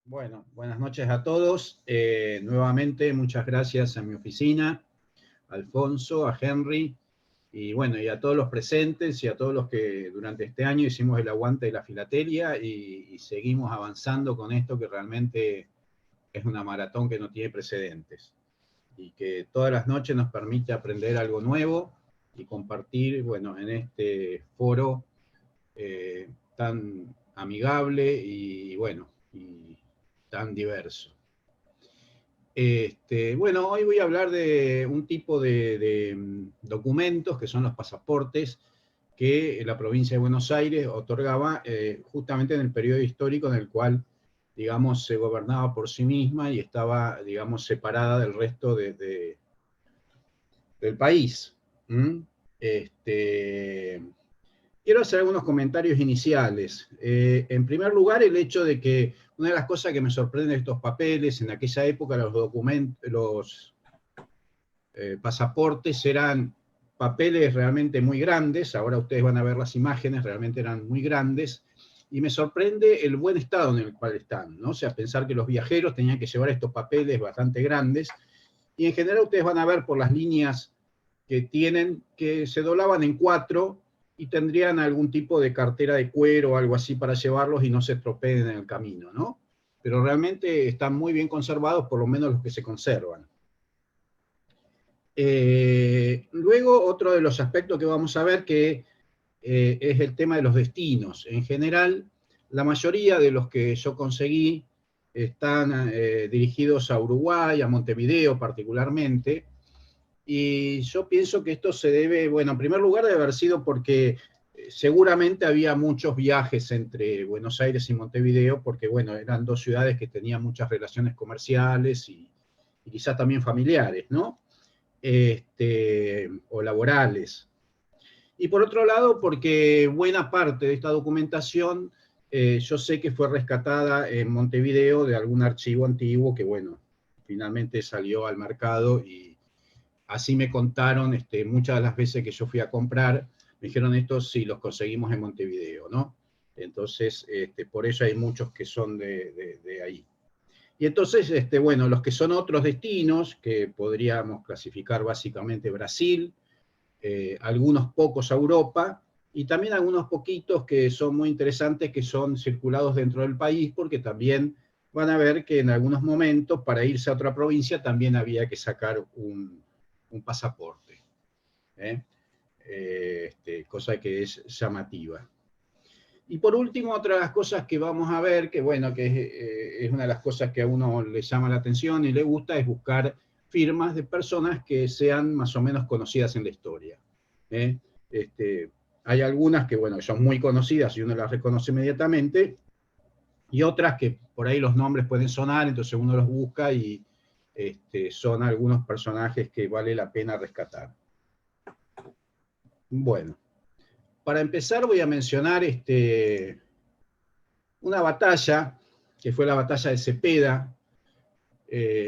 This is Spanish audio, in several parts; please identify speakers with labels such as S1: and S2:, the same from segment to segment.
S1: Bueno, buenas noches a todos. Nuevamente, muchas gracias a mi oficina, a Alfonso, a Henry, y bueno, y a todos los presentes y a todos los que durante este año hicimos el aguante de la filatelia y seguimos avanzando con esto que realmente es una maratón que no tiene precedentes y que todas las noches nos permite aprender algo nuevo y compartir, bueno, en este foro tan amigable y bueno, y tan diverso. Bueno, hoy voy a hablar de un tipo de documentos que son los pasaportes que la provincia de Buenos Aires otorgaba justamente en el periodo histórico en el cual, digamos, se gobernaba por sí misma y estaba, digamos, separada del resto del país. ¿Mm? Este, Quiero hacer algunos comentarios iniciales. En primer lugar, el hecho de que una de las cosas que me sorprende de estos papeles, en aquella época los documentos, los pasaportes eran papeles realmente muy grandes, ahora ustedes van a ver las imágenes, realmente eran muy grandes, y me sorprende el buen estado en el cual están, ¿no? O sea, pensar que los viajeros tenían que llevar estos papeles bastante grandes, y en general ustedes van a ver por las líneas que tienen, que se doblaban en cuatro y tendrían algún tipo de cartera de cuero o algo así para llevarlos y no se estropeen en el camino, ¿no? Pero realmente están muy bien conservados, por lo menos los que se conservan. Luego, otro de los aspectos que vamos a ver que es el tema de los destinos. En general, la mayoría de los que yo conseguí están dirigidos a Uruguay, a Montevideo particularmente, y yo pienso que esto se debe, bueno, en primer lugar debe haber sido porque seguramente había muchos viajes entre Buenos Aires y Montevideo, porque bueno, eran dos ciudades que tenían muchas relaciones comerciales y quizás también familiares, ¿no? O laborales. Y por otro lado, porque buena parte de esta documentación yo sé que fue rescatada en Montevideo de algún archivo antiguo que, bueno, finalmente salió al mercado y así me contaron muchas de las veces que yo fui a comprar, me dijeron estos sí los conseguimos en Montevideo, ¿no? Entonces, por eso hay muchos que son de ahí. Y entonces, bueno, los que son otros destinos, que podríamos clasificar básicamente Brasil, algunos pocos a Europa, y también algunos poquitos que son muy interesantes, que son circulados dentro del país, porque también van a ver que en algunos momentos, para irse a otra provincia, también había que sacar un pasaporte, ¿eh? Cosa que es llamativa. Y por último, otra de las cosas que vamos a ver, que bueno, que es una de las cosas que a uno le llama la atención y le gusta, es buscar firmas de personas que sean más o menos conocidas en la historia. ¿Eh? Hay algunas que, bueno, son muy conocidas y uno las reconoce inmediatamente, y otras que por ahí los nombres pueden sonar, entonces uno los busca y son algunos personajes que vale la pena rescatar. Bueno, para empezar voy a mencionar una batalla, que fue la batalla de Cepeda.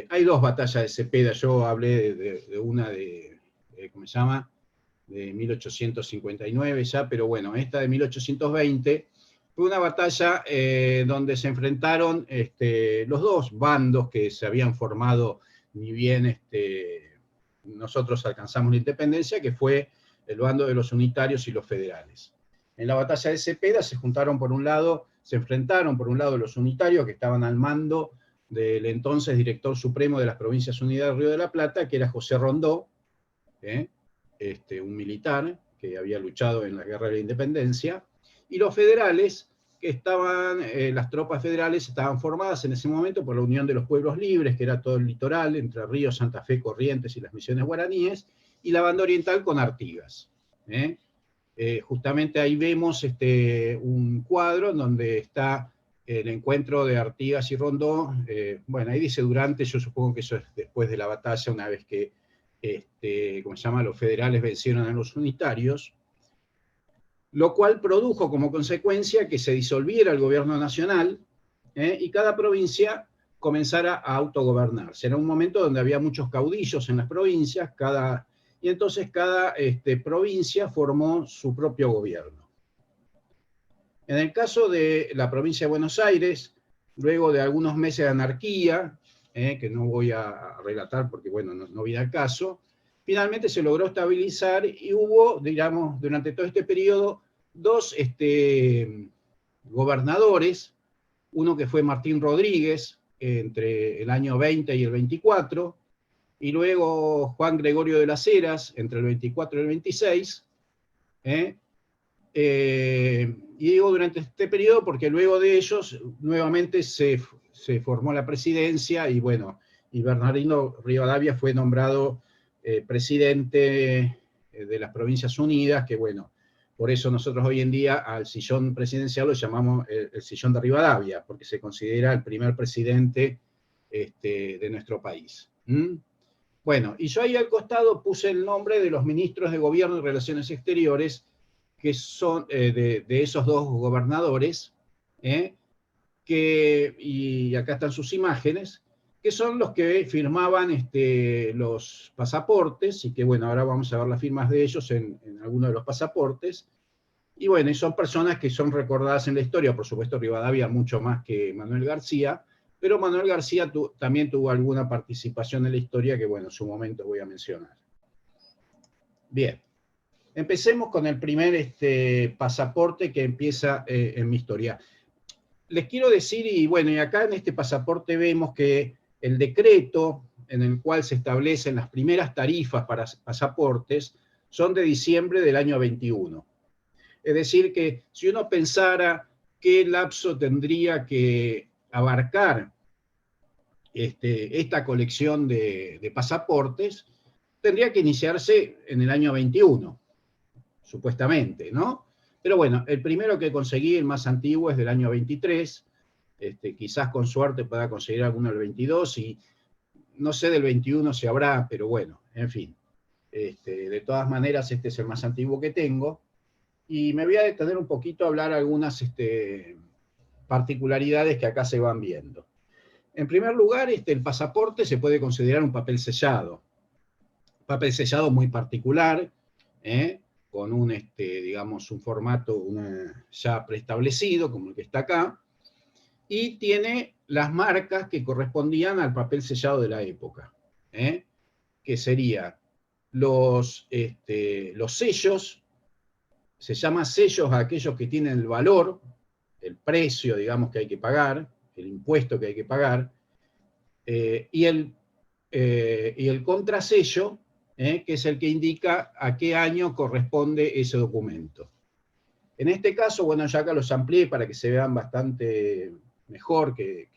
S1: Hay dos batallas de Cepeda, yo hablé de una ¿cómo se llama? De 1859 ya, pero bueno, esta de 1820 fue una batalla donde se enfrentaron los dos bandos que se habían formado ni bien nosotros alcanzamos la independencia, que fue el bando de los unitarios y los federales. En la batalla de Cepeda se juntaron por un lado, se enfrentaron por un lado los unitarios que estaban al mando del entonces director supremo de las Provincias Unidas del Río de la Plata, que era José Rondó, un militar que había luchado en la Guerra de la Independencia, y los federales, que estaban, las tropas federales estaban formadas en ese momento por la Unión de los Pueblos Libres, que era todo el litoral, Entre Ríos, Santa Fe, Corrientes y las Misiones guaraníes, y la banda oriental con Artigas. Justamente ahí vemos un cuadro en donde está el encuentro de Artigas y Rondó. Bueno, ahí dice durante, yo supongo que eso es después de la batalla, una vez que ¿cómo se llama? Los federales vencieron a los unitarios, lo cual produjo como consecuencia que se disolviera el gobierno nacional y cada provincia comenzara a autogobernarse. Era un momento donde había muchos caudillos en las provincias, y entonces cada provincia formó su propio gobierno. En el caso de la provincia de Buenos Aires, luego de algunos meses de anarquía, que no voy a relatar porque, bueno, no viene al caso, finalmente se logró estabilizar y hubo, digamos, durante todo este periodo, dos gobernadores, uno que fue Martín Rodríguez, entre el año 20 y el 24, y luego Juan Gregorio de las Heras, entre el 24 y el 26, y digo durante este periodo porque luego de ellos nuevamente se formó la presidencia y bueno, y Bernardino Rivadavia fue nombrado presidente de las Provincias Unidas, que bueno, por eso nosotros hoy en día al sillón presidencial lo llamamos el sillón de Rivadavia, porque se considera el primer presidente de nuestro país. Bueno, y yo ahí al costado puse el nombre de los ministros de Gobierno y Relaciones Exteriores, que son de esos dos gobernadores, y acá están sus imágenes, que son los que firmaban los pasaportes, y que bueno, ahora vamos a ver las firmas de ellos en algunos de los pasaportes, y bueno, y son personas que son recordadas en la historia, por supuesto Rivadavia mucho más que Manuel García, pero Manuel García también tuvo alguna participación en la historia que bueno, en su momento voy a mencionar. Bien. Empecemos con el primer pasaporte que empieza en mi historia. Les quiero decir, y bueno, y acá en este pasaporte vemos que el decreto en el cual se establecen las primeras tarifas para pasaportes son de diciembre del año 21. Es decir, que si uno pensara qué lapso tendría que abarcar esta colección de pasaportes, tendría que iniciarse en el año 21. Supuestamente, ¿no? Pero bueno, el primero que conseguí, el más antiguo, es del año 23, quizás con suerte pueda conseguir alguno del 22, y no sé del 21 si habrá, pero bueno, en fin. De todas maneras, este es el más antiguo que tengo, y me voy a detener un poquito a hablar algunas particularidades que acá se van viendo. En primer lugar, el pasaporte se puede considerar un papel sellado muy particular, con un, digamos, un formato ya preestablecido, como el que está acá, y tiene las marcas que correspondían al papel sellado de la época, que serían los sellos, se llama sellos a aquellos que tienen el valor, el precio, digamos, que hay que pagar, el impuesto que hay que pagar, y el contrasello, que es el que indica a qué año corresponde ese documento. En este caso, bueno, ya acá los amplié para que se vean bastante mejor que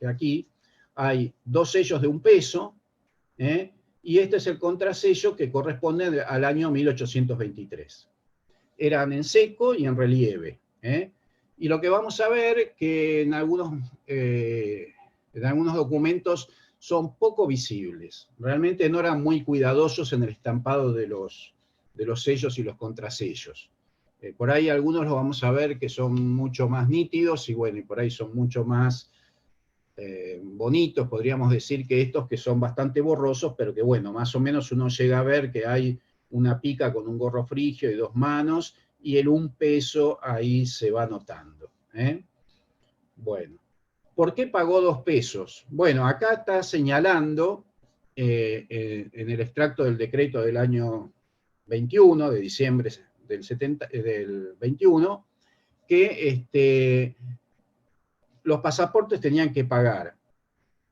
S1: aquí. Hay dos sellos de 1 peso, y este es el contrasello que corresponde al año 1823. Eran en seco y en relieve. Y lo que vamos a ver que en algunos documentos son poco visibles. Realmente no eran muy cuidadosos en el estampado de los sellos y los contrasellos. Por ahí algunos los vamos a ver que son mucho más nítidos y bueno, y por ahí son mucho más bonitos, podríamos decir, que estos que son bastante borrosos, pero que bueno, más o menos uno llega a ver que hay una pica con un gorro frigio y 2 manos, y el 1 peso ahí se va notando. Bueno. ¿Por qué pagó 2 pesos? Bueno, acá está señalando en el extracto del decreto del año 21, de diciembre del 21, que los pasaportes tenían que pagar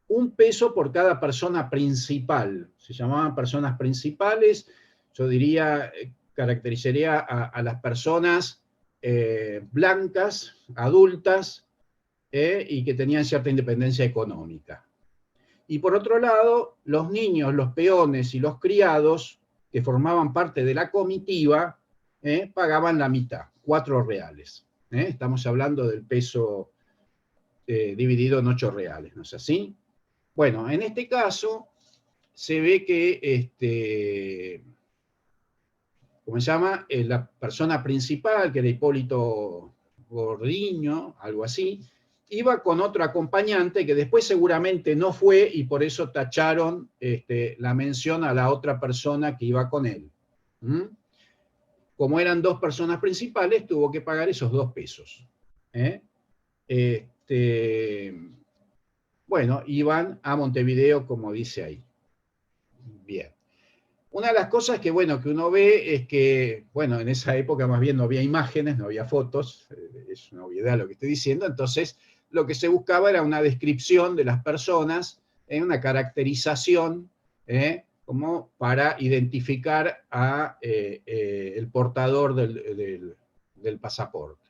S1: 1 peso por cada persona principal. Se llamaban personas principales, yo diría, caracterizaría a las personas blancas, adultas, y que tenían cierta independencia económica. Y por otro lado, los niños, los peones y los criados, que formaban parte de la comitiva, pagaban la mitad, 4 reales. Estamos hablando del peso dividido en 8 reales, ¿no es así? Bueno, en este caso se ve que, ¿cómo se llama? La persona principal, que era Hipólito Gordiño, algo así, iba con otro acompañante que después seguramente no fue y por eso tacharon la mención a la otra persona que iba con él. Como eran 2 personas principales, tuvo que pagar esos 2 pesos. bueno, iban a Montevideo, como dice ahí. Bien. Una de las cosas que, bueno, que uno ve es que, bueno, en esa época más bien no había imágenes, no había fotos, es una obviedad lo que estoy diciendo, entonces lo que se buscaba era una descripción de las personas, una caracterización, como para identificar a el portador del pasaporte.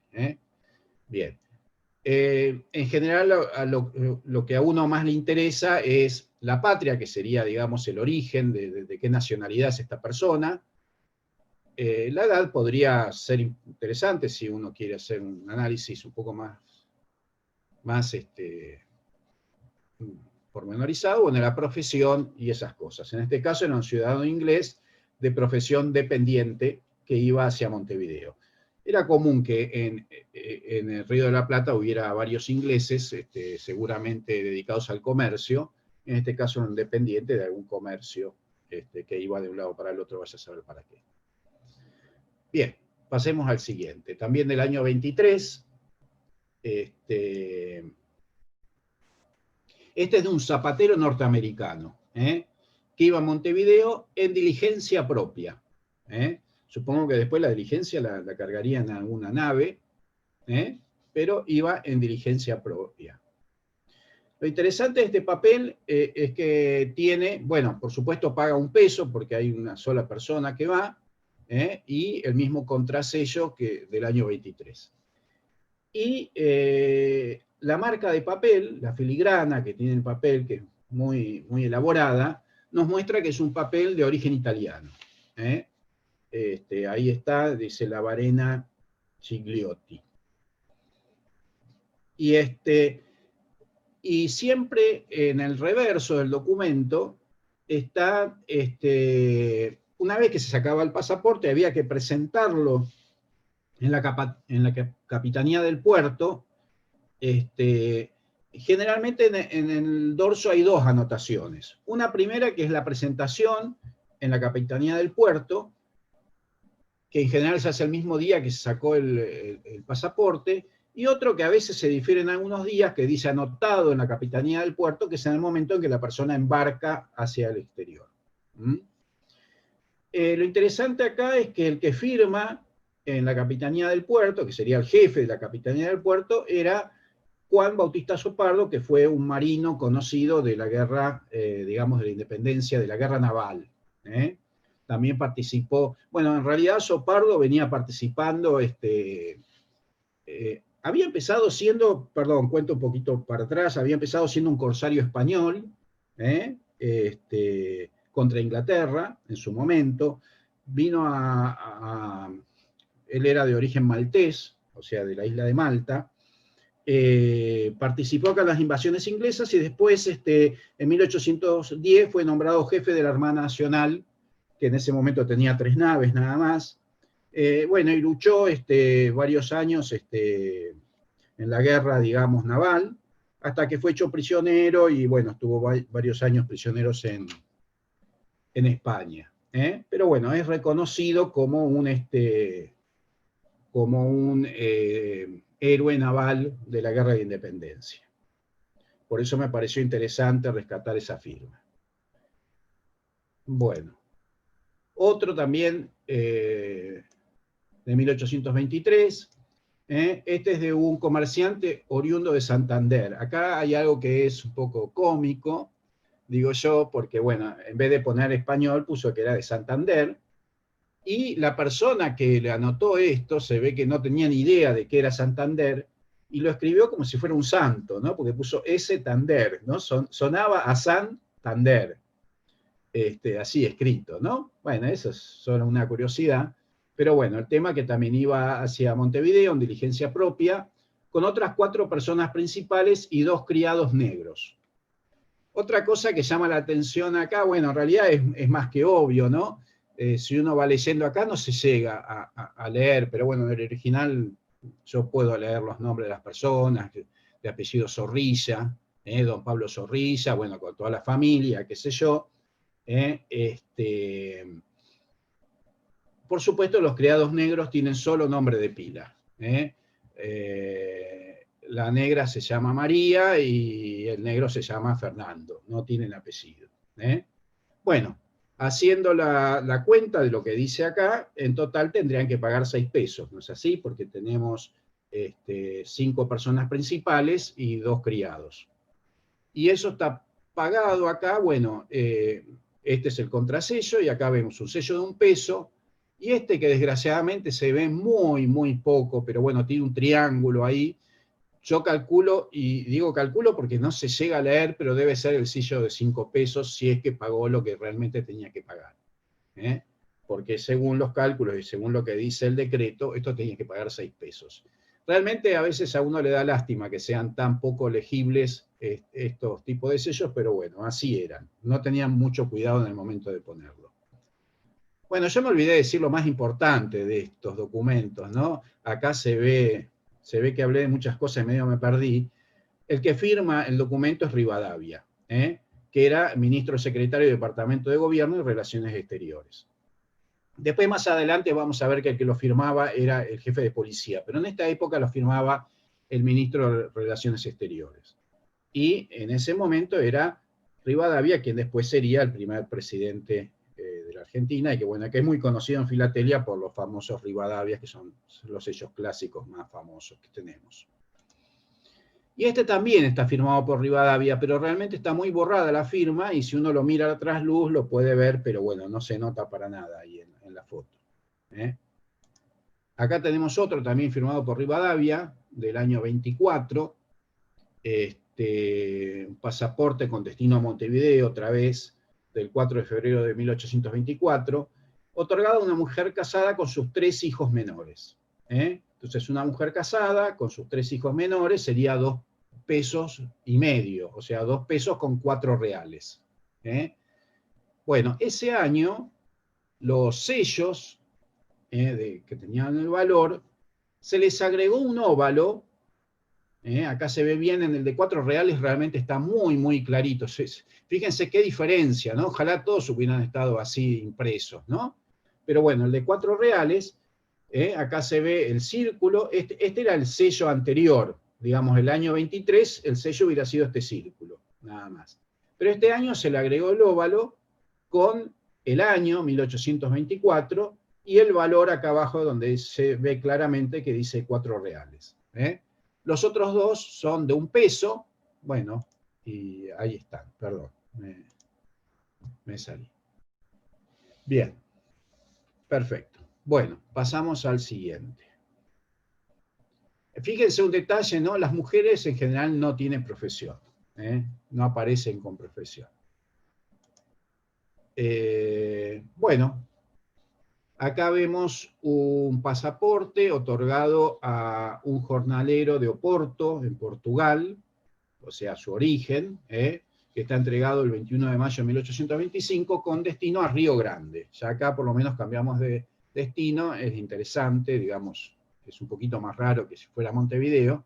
S1: Bien. En general, lo que a uno más le interesa es la patria, que sería, digamos, el origen de qué nacionalidad es esta persona. La edad podría ser interesante si uno quiere hacer un análisis un poco más pormenorizado, bueno, la profesión y esas cosas. En este caso era un ciudadano inglés de profesión dependiente que iba hacia Montevideo. Era común que en el Río de la Plata hubiera varios ingleses, seguramente dedicados al comercio, en este caso un dependiente de algún comercio que iba de un lado para el otro, vaya a saber para qué. Bien, pasemos al siguiente. También del año 23, este es de un zapatero norteamericano, que iba a Montevideo en diligencia propia. Supongo que después la diligencia la cargaría en alguna nave, pero iba en diligencia propia. Lo interesante de este papel es que tiene, bueno, por supuesto paga un peso porque hay una sola persona que va, y el mismo contrasello que del año 23. Y la marca de papel, la filigrana que tiene el papel, que es muy, muy elaborada, nos muestra que es un papel de origen italiano. Ahí está, dice la Varena Gigliotti. Y siempre en el reverso del documento está, una vez que se sacaba el pasaporte, había que presentarlo en la capitanía del puerto. Generalmente en el dorso hay dos anotaciones. Una primera que es la presentación en la capitanía del puerto, que en general se hace el mismo día que se sacó el pasaporte, y otro que a veces se difieren algunos días, que dice anotado en la capitanía del puerto, que es en el momento en que la persona embarca hacia el exterior. Lo interesante acá es que el que firma en la capitanía del puerto, que sería el jefe de la capitanía del puerto, era Juan Bautista Sopardo, que fue un marino conocido de la guerra, digamos, de la independencia, de la guerra naval. También participó, bueno, en realidad Sopardo venía participando, había empezado siendo, perdón, cuento un poquito para atrás, había empezado siendo un corsario español, contra Inglaterra en su momento, vino él era de origen maltés, o sea, de la isla de Malta. Participó acá en las invasiones inglesas y después, en 1810, fue nombrado jefe de la Armada Nacional, que en ese momento tenía 3 naves nada más. Bueno, y luchó varios años en la guerra, digamos, naval, hasta que fue hecho prisionero y, bueno, estuvo varios años prisioneros en España. Pero bueno, es reconocido como un héroe naval de la Guerra de Independencia. Por eso me pareció interesante rescatar esa firma. Bueno, otro también de 1823, este es de un comerciante oriundo de Santander. Acá hay algo que es un poco cómico, digo yo, porque bueno, en vez de poner español puso que era de Santander, y la persona que le anotó esto se ve que no tenía ni idea de qué era Santander, y lo escribió como si fuera un santo, ¿no? Porque puso S. Tander, ¿no? Sonaba a Santander, así escrito, ¿no? Bueno, eso es solo una curiosidad, pero bueno, el tema que también iba hacia Montevideo en diligencia propia, con otras 4 personas principales y 2 criados negros. Otra cosa que llama la atención acá, bueno, en realidad es más que obvio, ¿no? Si uno va leyendo acá no se llega a leer, pero bueno, en el original yo puedo leer los nombres de las personas, de apellido Zorrilla, don Pablo Zorrilla, bueno, con toda la familia, qué sé yo. Por supuesto, los criados negros tienen solo nombre de pila. la negra se llama María y el negro se llama Fernando, no tienen apellido. Bueno, haciendo la cuenta de lo que dice acá, en total tendrían que pagar 6 pesos, ¿no es así? Porque tenemos 5 personas principales y 2 criados. Y eso está pagado acá, bueno, este es el contrasello, y acá vemos un sello de 1 peso, y este que desgraciadamente se ve muy, muy poco, pero bueno, tiene un triángulo ahí. Yo calculo, y digo calculo porque no se llega a leer, pero debe ser el sello de 5 pesos si es que pagó lo que realmente tenía que pagar. Porque según los cálculos y según lo que dice el decreto, esto tenía que pagar 6 pesos. Realmente a veces a uno le da lástima que sean tan poco legibles estos tipos de sellos, pero bueno, así eran. No tenían mucho cuidado en el momento de ponerlo. Bueno, yo me olvidé de decir lo más importante de estos documentos, ¿no? Acá se ve que hablé de muchas cosas y medio me perdí. El que firma el documento es Rivadavia, que era ministro secretario del Departamento de Gobierno y Relaciones Exteriores. Después, más adelante, vamos a ver que el que lo firmaba era el jefe de policía, pero en esta época lo firmaba el ministro de Relaciones Exteriores. Y en ese momento era Rivadavia quien después sería el primer presidente de la Argentina, y que bueno, que es muy conocido en Filatelia por los famosos Rivadavias, que son los sellos clásicos más famosos que tenemos. Y este también está firmado por Rivadavia, pero realmente está muy borrada la firma, y si uno lo mira a trasluz lo puede ver, pero bueno, no se nota para nada ahí en la foto. Acá tenemos otro también firmado por Rivadavia, del año 24, un pasaporte con destino a Montevideo, otra vez, del 4 de febrero de 1824, otorgado a una mujer casada con sus 3 hijos menores. Entonces, una mujer casada con sus 3 hijos menores sería 2 pesos y medio, o sea, 2 pesos con 4 reales. Bueno, ese año, los sellos que tenían el valor, se les agregó un óvalo. Acá se ve bien, en el de 4 reales realmente está muy, muy clarito. Fíjense qué diferencia, ¿no? Ojalá todos hubieran estado así impresos, ¿no? Pero bueno, el de 4 reales, acá se ve el círculo. Este era el sello anterior, digamos, el año 23, el sello hubiera sido este círculo, nada más. Pero este año se le agregó el óvalo con el año 1824 y el valor acá abajo, donde se ve claramente que dice 4 reales. Los otros 2 son de 1 peso, bueno, y ahí están, perdón, me salí. Bien, perfecto. Bueno, pasamos al siguiente. Fíjense un detalle, ¿no? Las mujeres en general no tienen profesión, no aparecen con profesión. Bueno, acá vemos un pasaporte otorgado a un jornalero de Oporto, en Portugal, o sea, su origen, que está entregado el 21 de mayo de 1825 con destino a Río Grande. Ya acá por lo menos cambiamos de destino, es interesante, digamos, es un poquito más raro que si fuera Montevideo.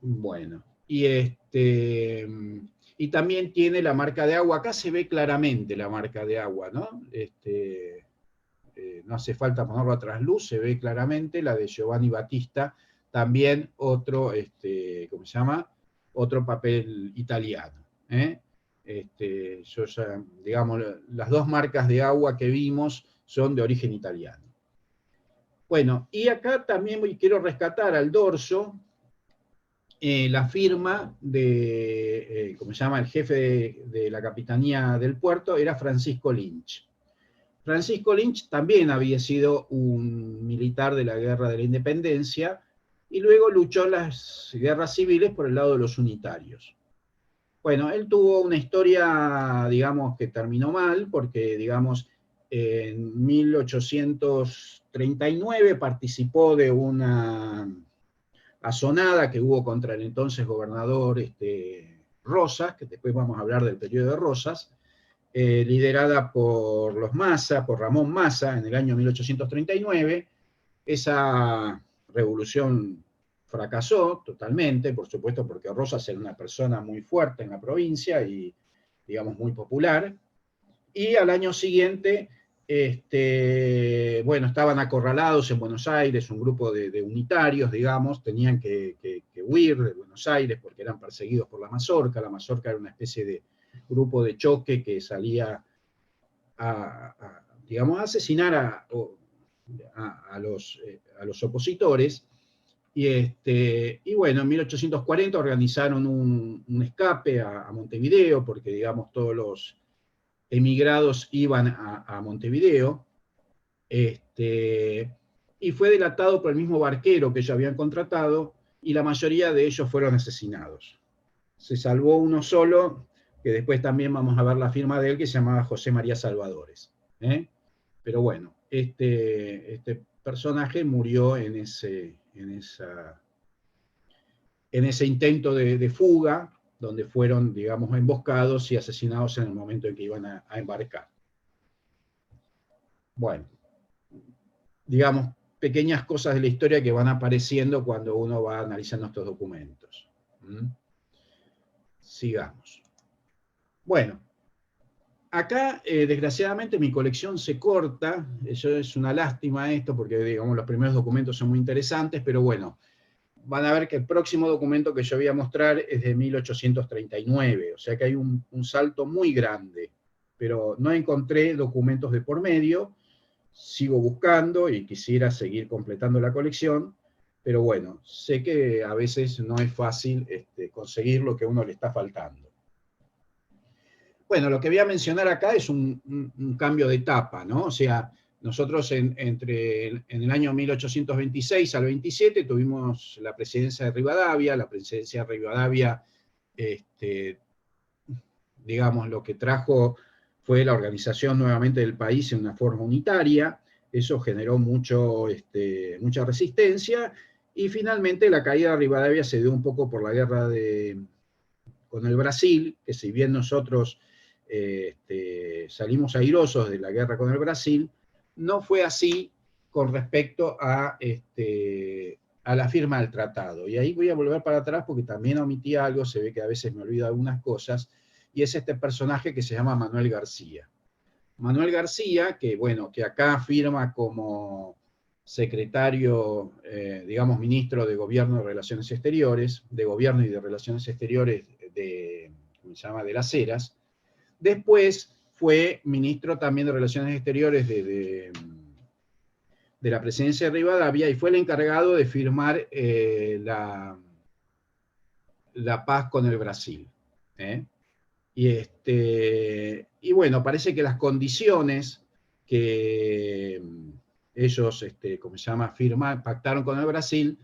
S1: Bueno, y también tiene la marca de agua. Acá se ve claramente la marca de agua, ¿no? No hace falta ponerlo a trasluz, se ve claramente la de Giovanni Battista, también otro, ¿cómo se llama? Otro papel italiano. Digamos, las 2 marcas de agua que vimos son de origen italiano. Bueno, y acá también quiero rescatar al dorso la firma de, ¿cómo se llama? El jefe de la Capitanía del Puerto era Francisco Lynch. Francisco Lynch también había sido un militar de la Guerra de la Independencia y luego luchó en las guerras civiles por el lado de los unitarios. Bueno, él tuvo una historia, digamos, que terminó mal, porque, digamos, en 1839 participó de una asonada que hubo contra el entonces gobernador Rosas, que después vamos a hablar del periodo de Rosas, liderada por los Massa, por Ramón Massa, en el año 1839. Esa revolución fracasó totalmente, por supuesto, porque Rosas era una persona muy fuerte en la provincia y, digamos, muy popular. Y al año siguiente bueno, estaban acorralados en Buenos Aires, un grupo de unitarios, digamos, tenían que huir de Buenos Aires porque eran perseguidos por la Mazorca. La Mazorca era una especie de grupo de choque que salía digamos, a asesinar a los opositores. Y bueno, en 1840 organizaron un escape a Montevideo, porque, digamos, todos los emigrados iban a Montevideo, y fue delatado por el mismo barquero que ellos habían contratado, y la mayoría de ellos fueron asesinados. Se salvó uno solo, que después también vamos a ver la firma de él, que se llamaba José María Salvadores. Pero bueno, este personaje murió en ese intento de fuga, donde fueron, digamos, emboscados y asesinados en el momento en que iban a embarcar. Bueno, digamos, pequeñas cosas de la historia que van apareciendo cuando uno va analizando estos documentos. Sigamos. Bueno, acá, desgraciadamente, mi colección se corta. Eso es una lástima esto, porque, digamos, los primeros documentos son muy interesantes, pero bueno, van a ver que el próximo documento que yo voy a mostrar es de 1839, o sea que hay un salto muy grande, pero no encontré documentos de por medio. Sigo buscando y quisiera seguir completando la colección, pero bueno, sé que a veces no es fácil conseguir lo que a uno le está faltando. Bueno, lo que voy a mencionar acá es un cambio de etapa, ¿no? O sea, nosotros en el año 1826 al 27 tuvimos la presidencia de Rivadavia. La presidencia de Rivadavia, digamos, lo que trajo fue la organización nuevamente del país en una forma unitaria. Eso generó mucha resistencia, y finalmente la caída de Rivadavia se dio un poco por la guerra con el Brasil, que si bien nosotros salimos airosos de la guerra con el Brasil, no fue así con respecto a la firma del tratado. Y ahí voy a volver para atrás porque también omití algo, se ve que a veces me olvido algunas cosas, y es este personaje que se llama Manuel García. Manuel García, que bueno, que acá firma como secretario, digamos, ministro de Gobierno y Relaciones Exteriores, de Gobierno y de Relaciones Exteriores ¿cómo se llama?, de las Heras. Después fue ministro también de Relaciones Exteriores de la presidencia de Rivadavia, y fue el encargado de firmar la paz con el Brasil. Y bueno, parece que las condiciones que ellos, ¿cómo se llama?, pactaron con el Brasil,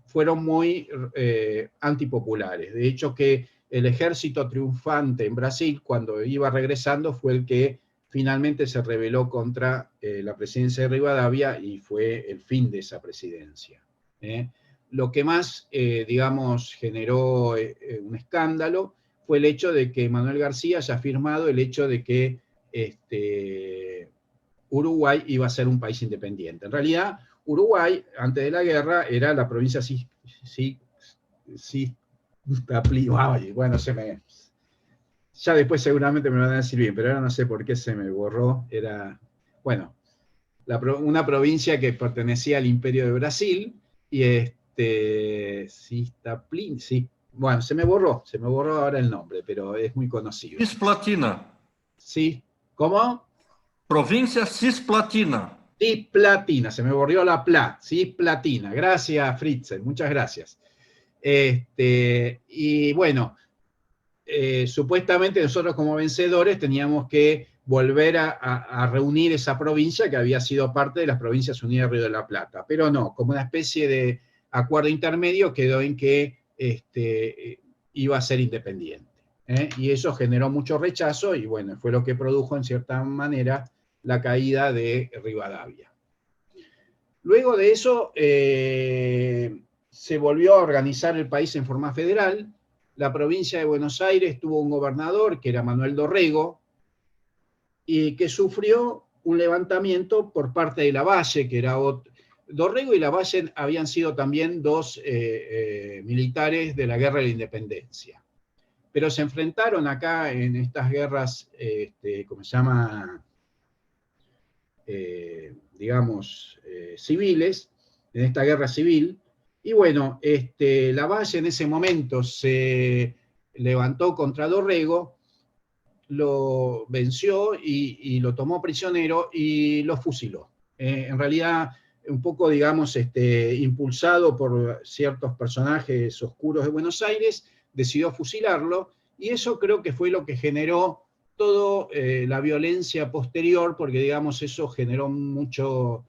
S1: fueron muy antipopulares. De hecho, que el ejército triunfante en Brasil, cuando iba regresando, fue el que finalmente se rebeló contra la presidencia de Rivadavia, y fue el fin de esa presidencia. Lo que más, digamos, generó un escándalo fue el hecho de que Manuel García haya firmado el hecho de que Uruguay iba a ser un país independiente. En realidad, Uruguay, antes de la guerra, era la provincia bueno, ya después seguramente me van a decir bien, pero ahora no sé por qué se me borró. Era, bueno, una provincia que pertenecía al Imperio de Brasil, y bueno, se me borró ahora el nombre, pero es muy conocido.
S2: Cisplatina.
S1: Sí, ¿cómo?
S2: Provincia Cisplatina.
S1: Cisplatina, se me borrió la Cisplatina. Gracias, Fritzen, muchas gracias. Y bueno, supuestamente nosotros como vencedores teníamos que volver a reunir esa provincia que había sido parte de las Provincias Unidas de Río de la Plata, pero no, como una especie de acuerdo intermedio quedó en que iba a ser independiente. Y eso generó mucho rechazo, y bueno, fue lo que produjo en cierta manera la caída de Rivadavia. Luego de eso se volvió a organizar el país en forma federal. La provincia de Buenos Aires tuvo un gobernador que era Manuel Dorrego, y que sufrió un levantamiento por parte de Lavalle, que era Dorrego y Lavalle habían sido también dos militares de la Guerra de la Independencia. Pero se enfrentaron acá en estas guerras, ¿cómo se llama?, digamos, civiles, en esta guerra civil. Y bueno, Lavalle en ese momento se levantó contra Dorrego, lo venció y lo tomó prisionero y lo fusiló. En realidad, un poco, digamos, impulsado por ciertos personajes oscuros de Buenos Aires, decidió fusilarlo, y eso creo que fue lo que generó toda la violencia posterior, porque, digamos, eso generó mucho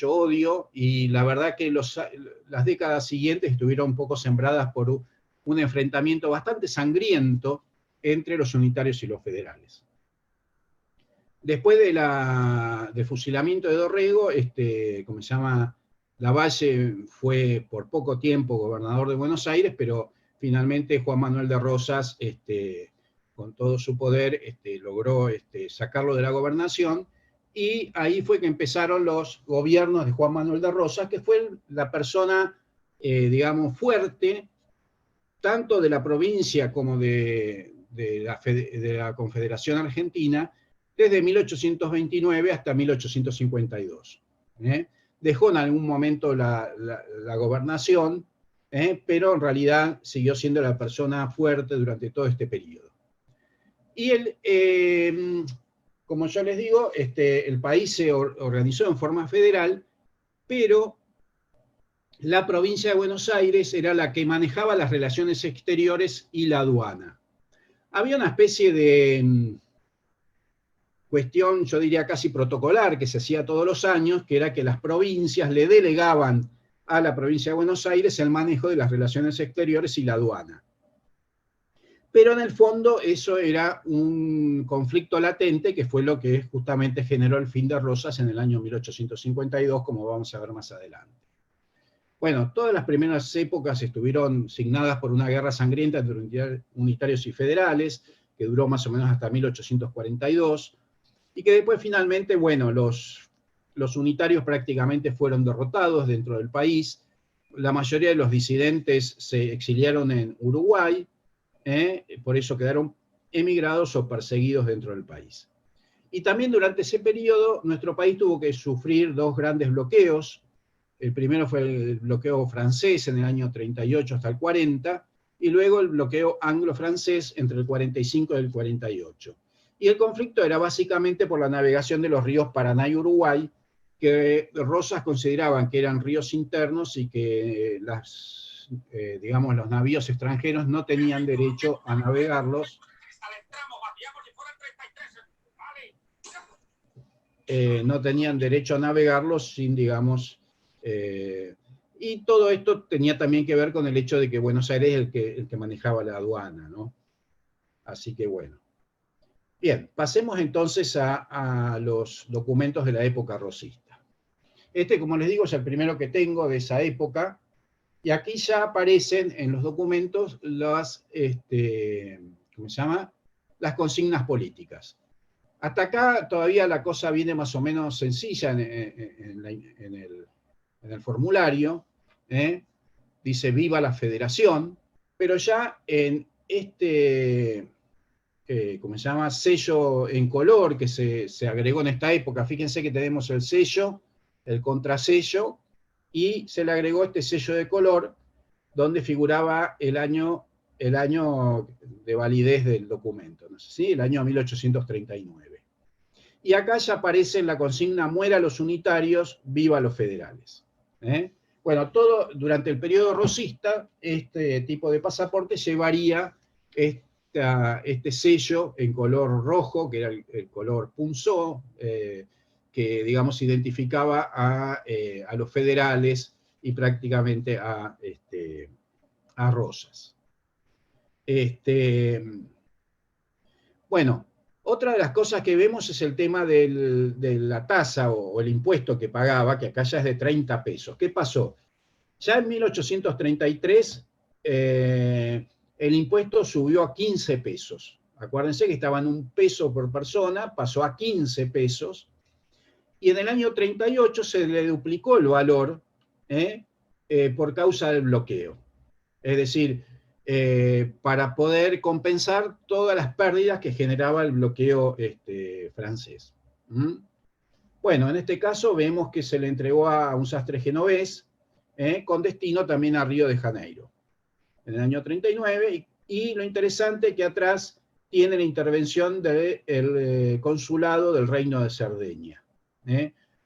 S1: odio, y la verdad que las décadas siguientes estuvieron un poco sembradas por un enfrentamiento bastante sangriento entre los unitarios y los federales. Después del fusilamiento de Dorrego, como se llama, Lavalle fue por poco tiempo gobernador de Buenos Aires, pero finalmente Juan Manuel de Rosas, con todo su poder, logró sacarlo de la gobernación, y ahí fue que empezaron los gobiernos de Juan Manuel de Rosas, que fue la persona, digamos, fuerte, tanto de la provincia como de la Confederación Argentina, desde 1829 hasta 1852. Dejó en algún momento la gobernación, pero en realidad siguió siendo la persona fuerte durante todo este periodo. Y como yo les digo, el país se organizó en forma federal, pero la provincia de Buenos Aires era la que manejaba las relaciones exteriores y la aduana. Había una especie de cuestión, yo diría casi protocolar, que se hacía todos los años, que era que las provincias le delegaban a la provincia de Buenos Aires el manejo de las relaciones exteriores y la aduana. Pero en el fondo eso era un conflicto latente, que fue lo que justamente generó el fin de Rosas en el año 1852, como vamos a ver más adelante. Bueno, todas las primeras épocas estuvieron signadas por una guerra sangrienta entre unitarios y federales, que duró más o menos hasta 1842, y que después finalmente, bueno, los unitarios prácticamente fueron derrotados dentro del país. La mayoría de los disidentes se exiliaron en Uruguay, por eso quedaron emigrados o perseguidos dentro del país. Y también durante ese periodo nuestro país tuvo que sufrir dos grandes bloqueos. El primero fue el bloqueo francés en el año 38 hasta el 40, y luego el bloqueo anglo-francés entre el 45 y el 48. Y el conflicto era básicamente por la navegación de los ríos Paraná y Uruguay, que Rosas consideraban que eran ríos internos y que digamos, los navíos extranjeros no tenían derecho a navegarlos. No tenían derecho a navegarlos sin, digamos, y todo esto tenía también que ver con el hecho de que Buenos Aires es el que manejaba la aduana, ¿no? Así que bueno. Bien, pasemos entonces a los documentos de la época rosista. Como les digo, es el primero que tengo de esa época, y aquí ya aparecen en los documentos las, ¿cómo se llama? Las consignas políticas. Hasta acá todavía la cosa viene más o menos sencilla en el formulario, dice viva la federación, pero ya en ¿cómo se llama? Sello en color que se agregó en esta época. Fíjense que tenemos el sello, el contrasello, y se le agregó este sello de color donde figuraba el año de validez del documento, ¿no? ¿Sí? El año 1839. Y acá ya aparece en la consigna muera los unitarios, viva los federales. Bueno, durante el periodo rosista, este tipo de pasaporte llevaría este sello en color rojo, que era el color punzó, que, digamos, identificaba a los federales y prácticamente a Rosas. Bueno, otra de las cosas que vemos es el tema de la tasa o el impuesto que pagaba, que acá ya es de 30 pesos. ¿Qué pasó? Ya en 1833 el impuesto subió a 15 pesos. Acuérdense que estaba en 1 peso por persona, pasó a 15 pesos, y en el año 38 se le duplicó el valor por causa del bloqueo. Es decir, para poder compensar todas las pérdidas que generaba el bloqueo francés. Bueno, en este caso vemos que se le entregó a un sastre genovés, con destino también a Río de Janeiro, en el año 39, y lo interesante es que atrás tiene la intervención del consulado del Reino de Cerdeña.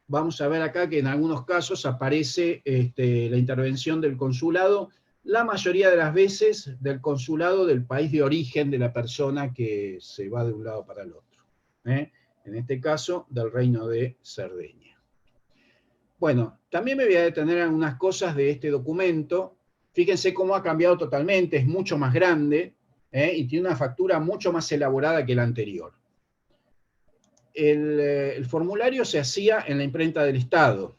S1: Vamos a ver acá que en algunos casos aparece la intervención del consulado, la mayoría de las veces del consulado del país de origen de la persona que se va de un lado para el otro. En este caso, del Reino de Cerdeña. Bueno, también me voy a detener en algunas cosas de este documento. Fíjense cómo ha cambiado totalmente, es mucho más grande, y tiene una factura mucho más elaborada que la anterior. El formulario se hacía en la imprenta del Estado.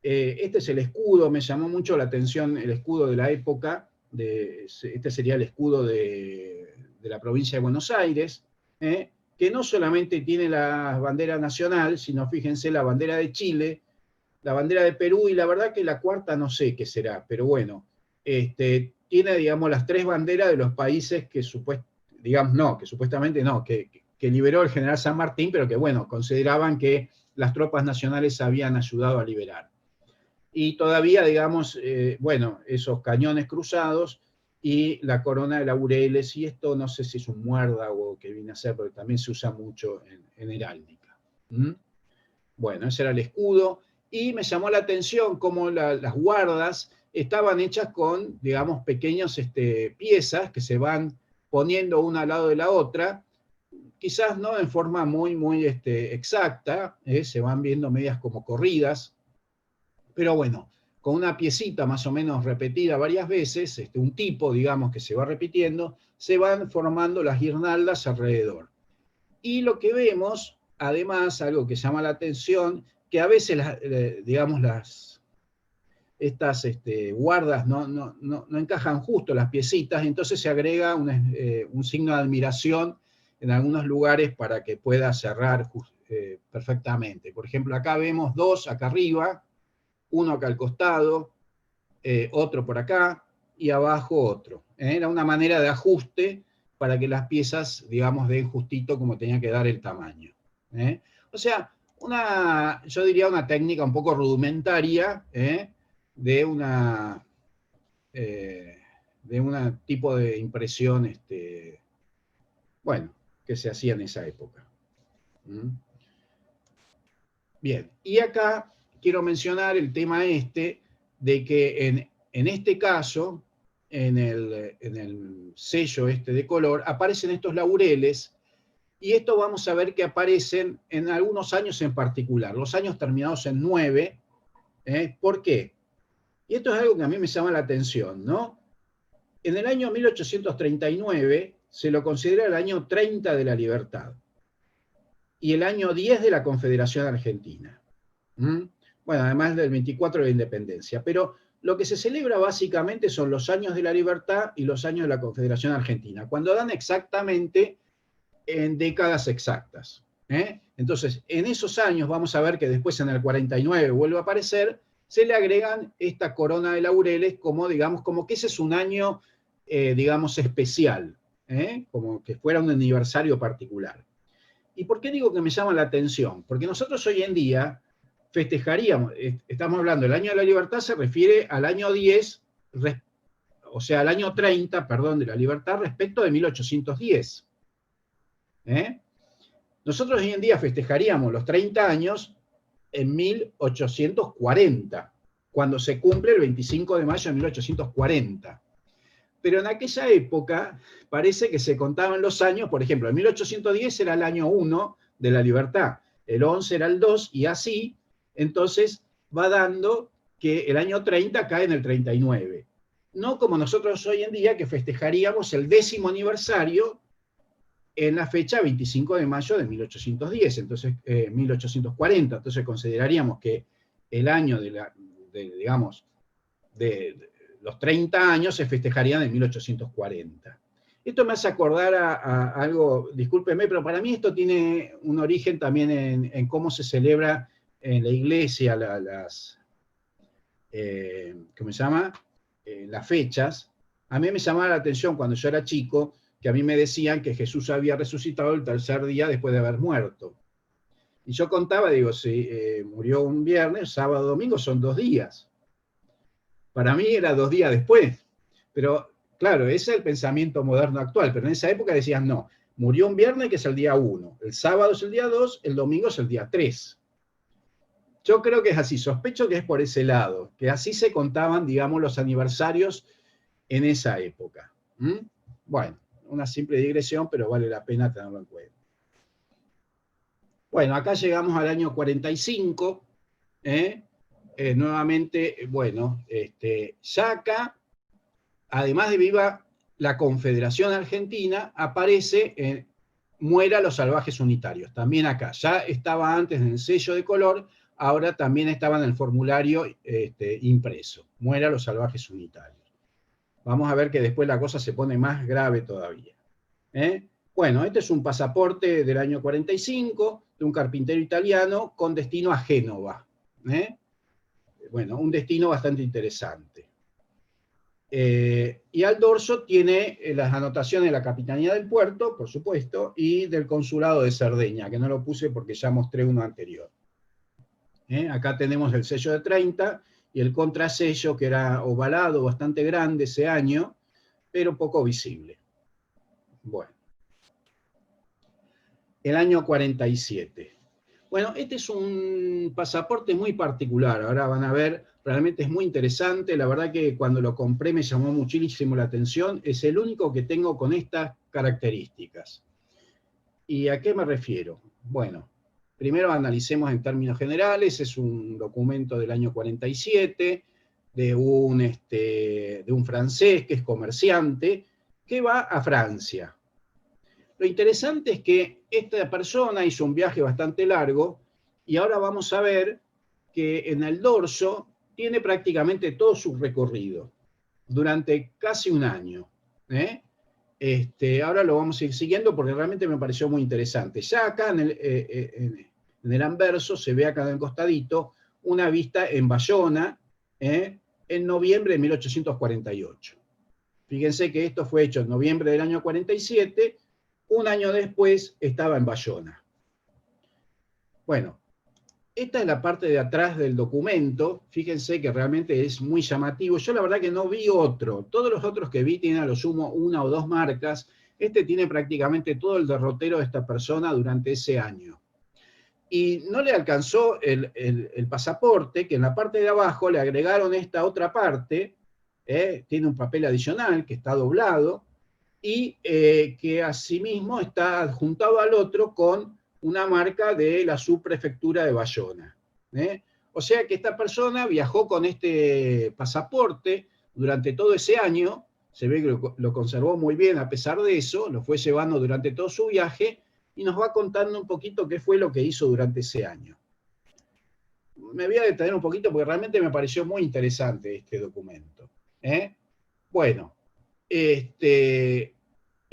S1: Este es el escudo, me llamó mucho la atención el escudo de la época, este sería el escudo de la provincia de Buenos Aires, que no solamente tiene la bandera nacional, sino fíjense la bandera de Chile, la bandera de Perú, y la verdad que la cuarta no sé qué será, pero bueno, tiene, digamos, las tres banderas de los países que supuestamente no, que liberó el general San Martín, pero que, bueno, consideraban que las tropas nacionales habían ayudado a liberar. Y todavía, digamos, bueno, esos cañones cruzados y la corona de laureles, y esto no sé si es un muérdago que viene a ser, porque también se usa mucho en heráldica. Bueno, ese era el escudo, y me llamó la atención cómo las guardas estaban hechas con, digamos, pequeñas piezas que se van poniendo una al lado de la otra, quizás no en forma muy exacta, se van viendo medias como corridas, pero bueno, con una piecita más o menos repetida varias veces, un tipo, digamos, que se va repitiendo, se van formando las guirnaldas alrededor. Y lo que vemos, además, algo que llama la atención, que a veces, digamos, estas guardas no encajan justo las piecitas, entonces se agrega un signo de admiración en algunos lugares para que pueda cerrar perfectamente. Por ejemplo, acá vemos dos acá arriba, uno acá al costado, otro por acá, y abajo otro. Era una manera de ajuste para que las piezas, digamos, den justito como tenía que dar el tamaño. O sea, yo diría una técnica un poco rudimentaria de un tipo de impresión, bueno, que se hacía en esa época. Bien, y acá quiero mencionar el tema de que en este caso, en el sello de color, aparecen estos laureles, y esto vamos a ver que aparecen en algunos años en particular, los años terminados en 9. ¿Por qué? Y esto es algo que a mí me llama la atención, ¿no? En el año 1839 se lo considera el año 30 de la libertad y el año 10 de la Confederación Argentina. Bueno, además del 24 de la independencia. Pero lo que se celebra básicamente son los años de la libertad y los años de la Confederación Argentina, cuando dan exactamente en décadas exactas. Entonces, en esos años, vamos a ver que después en el 49 vuelve a aparecer, se le agregan esta corona de laureles como, digamos, como que ese es un año, digamos, especial, como que fuera un aniversario particular. ¿Y por qué digo que me llama la atención? Porque nosotros hoy en día festejaríamos, estamos hablando, el año de la libertad se refiere al año 10, o sea, al año 30, perdón, de la libertad respecto de 1810. Nosotros hoy en día festejaríamos los 30 años en 1840, cuando se cumple el 25 de mayo de 1840. Pero en aquella época parece que se contaban los años, por ejemplo, en 1810 era el año 1 de la libertad, el 11 era el 2, y así, entonces va dando que el año 30 cae en el 39. No como nosotros hoy en día, que festejaríamos el 10º aniversario en la fecha 25 de mayo de 1810, entonces 1840. Entonces consideraríamos que el año digamos, de los 30 años se festejarían en 1840. Esto me hace acordar a algo, discúlpeme, pero para mí esto tiene un origen también en cómo se celebra en la iglesia ¿cómo se llama? Las fechas. A mí me llamaba la atención cuando yo era chico, que a mí me decían que Jesús había resucitado el tercer día después de haber muerto. Y yo contaba, digo, si murió un viernes, sábado, domingo, son 2 días. Para mí era 2 días después. Pero, claro, ese es el pensamiento moderno actual. Pero en esa época decían, no, murió un viernes que es el día 1, el sábado es el día 2, el domingo es el día 3. Yo creo que es así, sospecho que es por ese lado, que así se contaban, digamos, los aniversarios en esa época. ¿Mm? Bueno, una simple digresión, pero vale la pena tenerlo en cuenta. Bueno, acá llegamos al año 45, nuevamente, bueno, ya acá, además de viva la Confederación Argentina, aparece muera los salvajes unitarios, también acá, ya estaba antes en el sello de color, ahora también estaba en el formulario impreso, muera los salvajes unitarios. Vamos a ver que después la cosa se pone más grave todavía. Bueno, este es un pasaporte del año 45, de un carpintero italiano con destino a Génova. Bueno, un destino bastante interesante. Y al dorso tiene las anotaciones de la Capitanía del Puerto, por supuesto, y del Consulado de Cerdeña, que no lo puse porque ya mostré uno anterior. Acá tenemos el sello de 30 y el contrasello, que era ovalado, bastante grande ese año, pero poco visible. Bueno. El año 47. Bueno, este es un pasaporte muy particular, ahora van a ver, realmente es muy interesante, la verdad que cuando lo compré me llamó muchísimo la atención, es el único que tengo con estas características. ¿Y a qué me refiero? Bueno, primero analicemos en términos generales, es un documento del año 47, de un francés que es comerciante, que va a Francia. Lo interesante es que esta persona hizo un viaje bastante largo y ahora vamos a ver que en el dorso tiene prácticamente todo su recorrido durante casi un año. Ahora lo vamos a ir siguiendo porque realmente me pareció muy interesante. Ya acá en el anverso se ve acá en el costadito una vista en Bayona en noviembre de 1848. Fíjense que esto fue hecho en noviembre del año 47. Un año después estaba en Bayona. Bueno, esta es la parte de atrás del documento. Fíjense que realmente es muy llamativo. Yo la verdad que no vi otro. Todos los otros que vi tienen a lo sumo 1 o 2 marcas. Este tiene prácticamente todo el derrotero de esta persona durante ese año. Y no le alcanzó el pasaporte, que en la parte de abajo le agregaron esta otra parte. Tiene un papel adicional que está doblado, y que asimismo está adjuntado al otro con una marca de la subprefectura de Bayona. O sea que esta persona viajó con este pasaporte durante todo ese año, se ve que lo conservó muy bien a pesar de eso, lo fue llevando durante todo su viaje, y nos va contando un poquito qué fue lo que hizo durante ese año. Me voy a detener un poquito porque realmente me pareció muy interesante este documento. Bueno,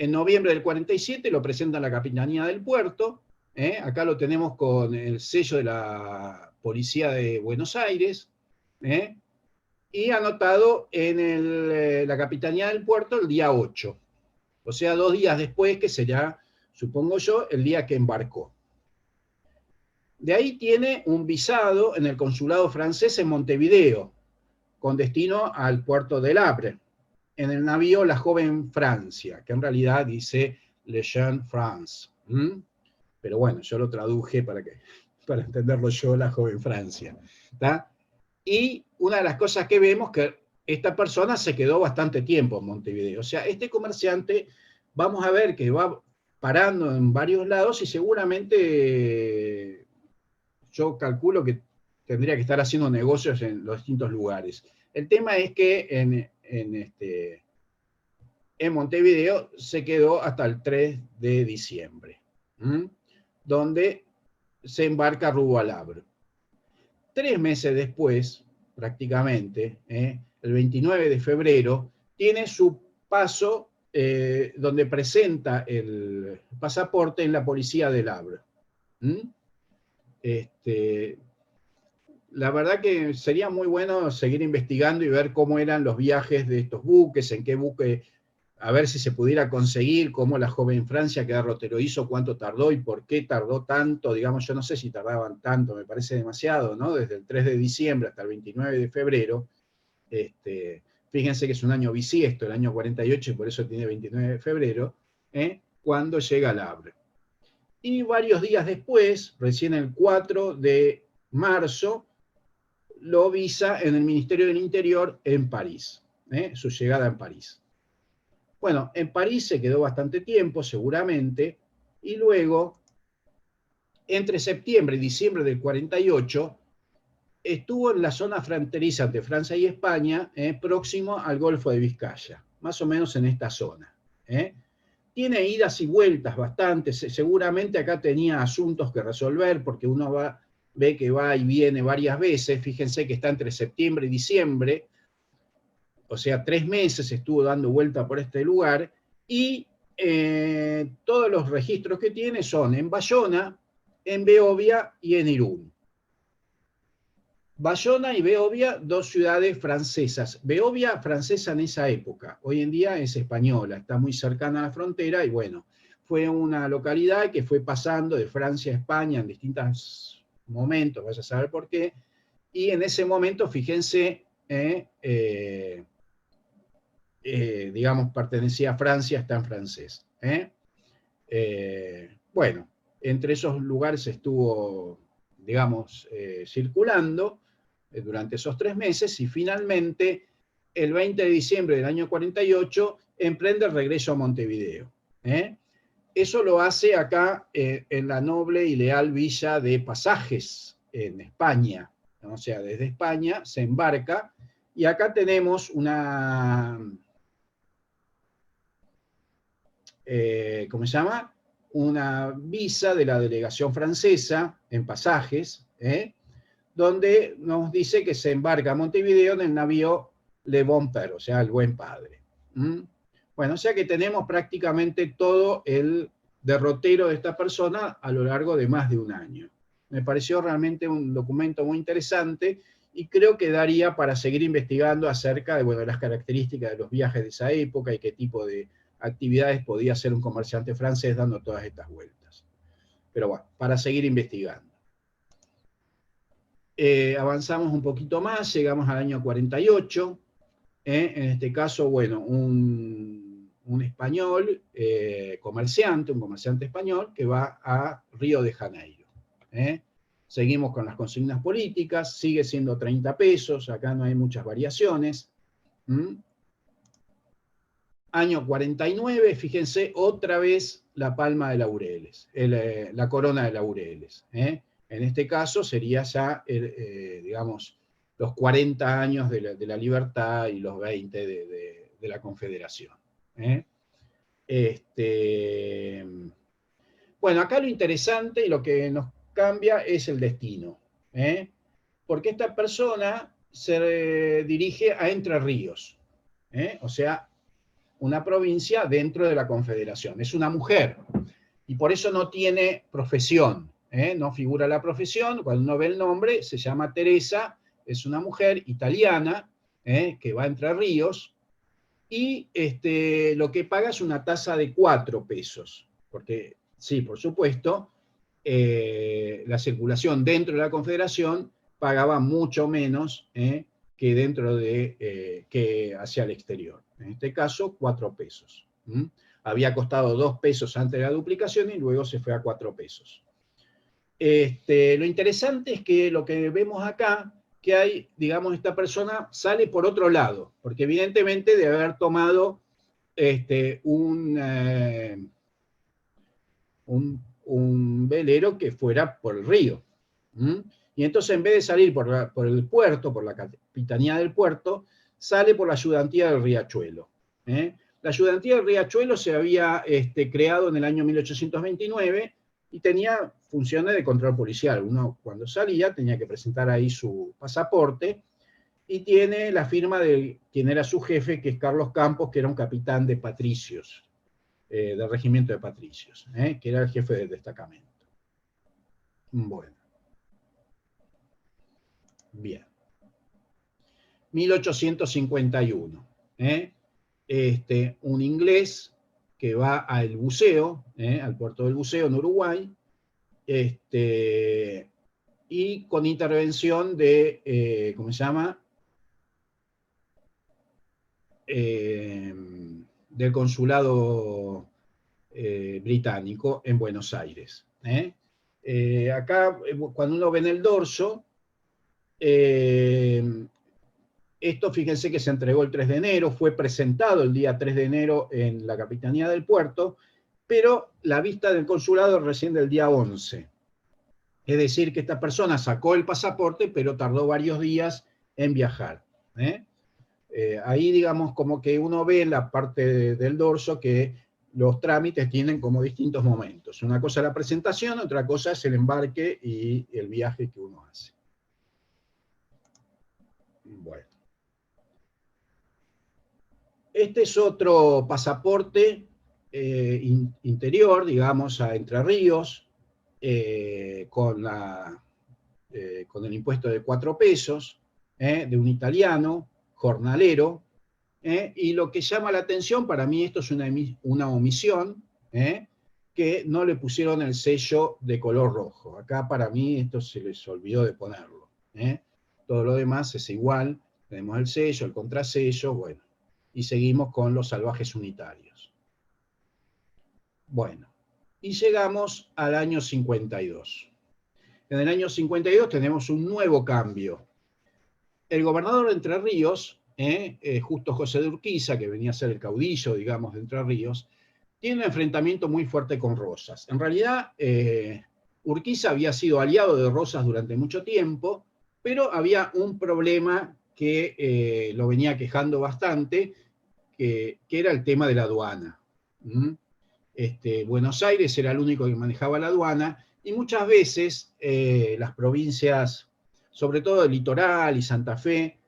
S1: en noviembre del 47 lo presenta en la Capitanía del Puerto, acá lo tenemos con el sello de la Policía de Buenos Aires, y anotado en la Capitanía del Puerto el día 8, o sea, 2 días después, que será, supongo yo, el día que embarcó. De ahí tiene un visado en el consulado francés en Montevideo, con destino al puerto del Havre, en el navío La Joven Francia, que en realidad dice Le Jeune France. Pero bueno, yo lo traduje para entenderlo yo, La Joven Francia. ¿Tá? Y una de las cosas que vemos es que esta persona se quedó bastante tiempo en Montevideo. O sea, este comerciante, vamos a ver que va parando en varios lados y seguramente yo calculo que tendría que estar haciendo negocios en los distintos lugares. El tema es que en Montevideo se quedó hasta el 3 de diciembre, donde se embarca rumbo al Havre. 3 meses después, prácticamente, el 29 de febrero, tiene su paso donde presenta el pasaporte en la policía del Havre. La verdad que sería muy bueno seguir investigando y ver cómo eran los viajes de estos buques, en qué buque a ver si se pudiera conseguir cómo la joven Francia que Garrotero lo hizo, cuánto tardó y por qué tardó tanto, digamos, yo no sé si tardaban tanto, me parece demasiado, ¿no? Desde el 3 de diciembre hasta el 29 de febrero, fíjense que es un año bisiesto, el año 48, y por eso tiene 29 de febrero, cuando llega al Havre. Y varios días después, recién el 4 de marzo, lo visa en el Ministerio del Interior en París, su llegada en París. Bueno, en París se quedó bastante tiempo, seguramente, y luego, entre septiembre y diciembre del 48, estuvo en la zona fronteriza entre Francia y España, próximo al Golfo de Vizcaya, más o menos en esta zona. Tiene idas y vueltas bastantes, seguramente acá tenía asuntos que resolver, porque uno ve que va y viene varias veces, fíjense que está entre septiembre y diciembre, o sea, 3 meses estuvo dando vuelta por este lugar, y todos los registros que tiene son en Bayona, en Beovia y en Irún. Bayona y Beovia, dos ciudades francesas. Beovia, francesa en esa época. Hoy en día es española, está muy cercana a la frontera y bueno, fue una localidad que fue pasando de Francia a España en distintos momentos, vaya a saber por qué. Y en ese momento, fíjense, digamos, pertenecía a Francia, está en francés. Bueno, entre esos lugares estuvo, digamos, circulando durante esos 3 meses y finalmente, el 20 de diciembre del año 48, emprende el regreso a Montevideo. Eso lo hace acá en la noble y leal villa de Pasajes, en España. O sea, desde España se embarca y acá tenemos una... ¿cómo se llama? Una visa de la delegación francesa en Pasajes, donde nos dice que se embarca a Montevideo en el navío Le Bon Père, o sea, el buen padre. Bueno, o sea que tenemos prácticamente todo el derrotero de esta persona a lo largo de más de un año. Me pareció realmente un documento muy interesante y creo que daría para seguir investigando acerca de, bueno, las características de los viajes de esa época y qué tipo de actividades podía hacer un comerciante francés dando todas estas vueltas. Pero bueno, para seguir investigando. Avanzamos un poquito más, llegamos al año 48. En este caso, bueno, un español, comerciante, un comerciante español que va a Río de Janeiro. Seguimos con las consignas políticas, sigue siendo 30 pesos, acá no hay muchas variaciones. Año 49, fíjense, otra vez la palma de laureles, la corona de laureles. En este caso sería ya, digamos, los 40 años de la libertad y los 20 de la Confederación. Bueno, acá lo interesante y lo que nos cambia es el destino. Porque esta persona se dirige a Entre Ríos. O sea, una provincia dentro de la Confederación. Es una mujer y por eso no tiene profesión, no figura la profesión. Cuando uno ve el nombre, se llama Teresa, es una mujer italiana que va a Entre Ríos y lo que paga es una tasa de 4 pesos, porque sí, por supuesto, la circulación dentro de la Confederación pagaba mucho menos que dentro de, que hacia el exterior. En este caso, 4 pesos. Había costado 2 pesos antes de la duplicación y luego se fue a 4 pesos. Lo interesante es que lo que vemos acá, que hay, digamos, esta persona sale por otro lado, porque evidentemente debe haber tomado un velero que fuera por el río. Y entonces en vez de salir por el puerto, por la capitanía del puerto, sale por la ayudantía del Riachuelo. La ayudantía del Riachuelo se había creado en el año 1829 y tenía funciones de control policial. Uno cuando salía tenía que presentar ahí su pasaporte y tiene la firma de quien era su jefe, que es Carlos Campos, que era un capitán de patricios, del regimiento de patricios, que era el jefe del destacamento. Bueno. Bien. 1851. un inglés que va al buceo, al puerto del buceo en Uruguay, y con intervención de, ¿cómo se llama? Del consulado británico en Buenos Aires. Acá, cuando uno ve en el dorso, esto, fíjense que se entregó el 3 de enero, fue presentado el día 3 de enero en la Capitanía del Puerto, pero la vista del consulado recién del día 11. Es decir, que esta persona sacó el pasaporte, pero tardó varios días en viajar. Ahí, digamos, como que uno ve en la parte del dorso que los trámites tienen como distintos momentos. Una cosa es la presentación, otra cosa es el embarque y el viaje que uno hace. Bueno. Este es otro pasaporte interior, digamos, a Entre Ríos, con el impuesto de 4 pesos, de un italiano, jornalero, y lo que llama la atención, para mí esto es una omisión, que no le pusieron el sello de color rojo. Acá para mí esto se les olvidó de ponerlo. Todo lo demás es igual, tenemos el sello, el contrasello, bueno, y seguimos con los salvajes unitarios. Bueno, y llegamos al año 52. En el año 52 tenemos un nuevo cambio. El gobernador de Entre Ríos, Justo José de Urquiza, que venía a ser el caudillo, digamos, de Entre Ríos, tiene un enfrentamiento muy fuerte con Rosas. En realidad, Urquiza había sido aliado de Rosas durante mucho tiempo, pero había un problema que lo venía quejando bastante, que era el tema de la aduana. Buenos Aires era el único que manejaba la aduana, y muchas veces las provincias, sobre todo el Litoral y Santa Fe,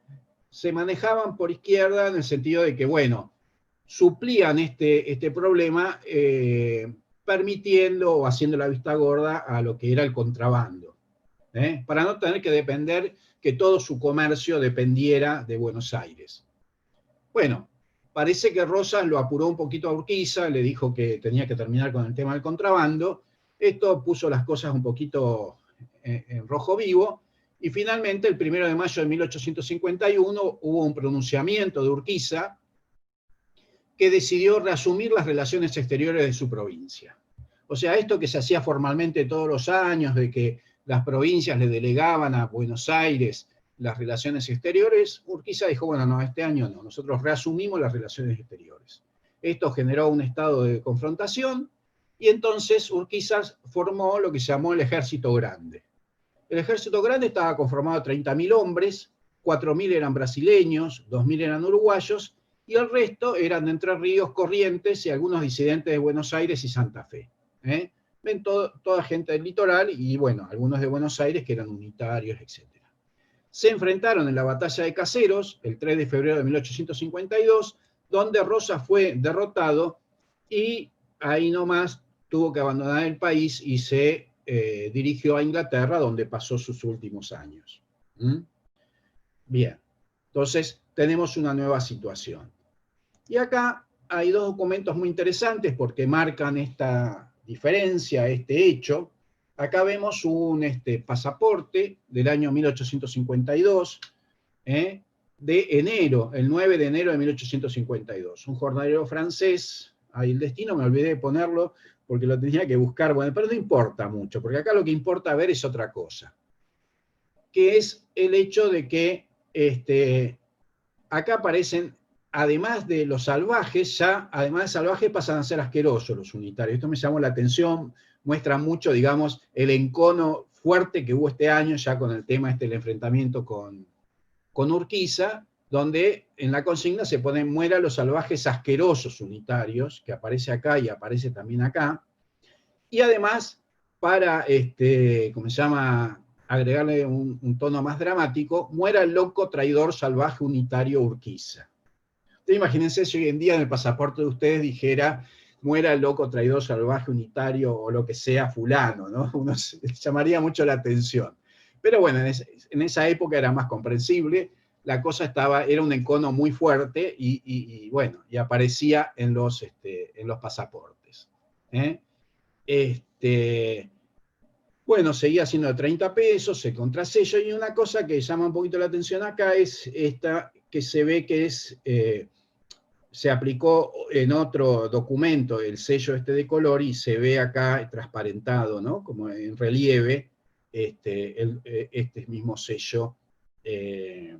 S1: se manejaban por izquierda en el sentido de que, bueno, suplían este problema permitiendo o haciendo la vista gorda a lo que era el contrabando, para no tener que depender, que todo su comercio dependiera de Buenos Aires. Bueno, parece que Rosas lo apuró un poquito a Urquiza, le dijo que tenía que terminar con el tema del contrabando. Esto puso las cosas un poquito en rojo vivo, y finalmente el 1 de mayo de 1851 hubo un pronunciamiento de Urquiza que decidió reasumir las relaciones exteriores de su provincia. O sea, esto que se hacía formalmente todos los años, de que las provincias le delegaban a Buenos Aires las relaciones exteriores, Urquiza dijo, bueno, no, este año no, nosotros reasumimos las relaciones exteriores. Esto generó un estado de confrontación, y entonces Urquiza formó lo que se llamó el Ejército Grande. El Ejército Grande estaba conformado de 30.000 hombres, 4.000 eran brasileños, 2.000 eran uruguayos, y el resto eran de Entre Ríos, Corrientes y algunos disidentes de Buenos Aires y Santa Fe. Ven toda gente del litoral y, bueno, algunos de Buenos Aires que eran unitarios, etc. Se enfrentaron en la batalla de Caseros, el 3 de febrero de 1852, donde Rosas fue derrotado y ahí nomás tuvo que abandonar el país y se dirigió a Inglaterra, donde pasó sus últimos años. Bien, entonces tenemos una nueva situación. Y acá hay dos documentos muy interesantes porque marcan esta diferencia, este hecho. Acá vemos un pasaporte del año 1852, de enero, el 9 de enero de 1852. Un jornalero francés, ahí el destino, me olvidé de ponerlo porque lo tenía que buscar, bueno, pero no importa mucho, porque acá lo que importa ver es otra cosa, que es el hecho de que acá aparecen, además de los salvajes, ya, además de salvajes, pasan a ser asquerosos los unitarios. Esto me llamó la atención, muestra mucho, digamos, el encono fuerte que hubo este año ya con el tema del enfrentamiento con Urquiza, donde en la consigna se ponen muera los salvajes asquerosos unitarios, que aparece acá y aparece también acá, y además, para, ¿cómo se llama?, agregarle un tono más dramático, muera el loco, traidor, salvaje, unitario Urquiza. Ustedes imagínense si hoy en día en el pasaporte de ustedes dijera muera el loco, traidor, salvaje, unitario o lo que sea fulano, ¿no? Uno llamaría mucho la atención. Pero bueno, en esa época era más comprensible. la cosa era un encono muy fuerte y bueno, y aparecía en los pasaportes. Bueno, seguía siendo de 30 pesos, el contrasello, y una cosa que llama un poquito la atención acá es esta que se ve que se aplicó en otro documento el sello de color y se ve acá transparentado, ¿no? Como en relieve, este mismo sello que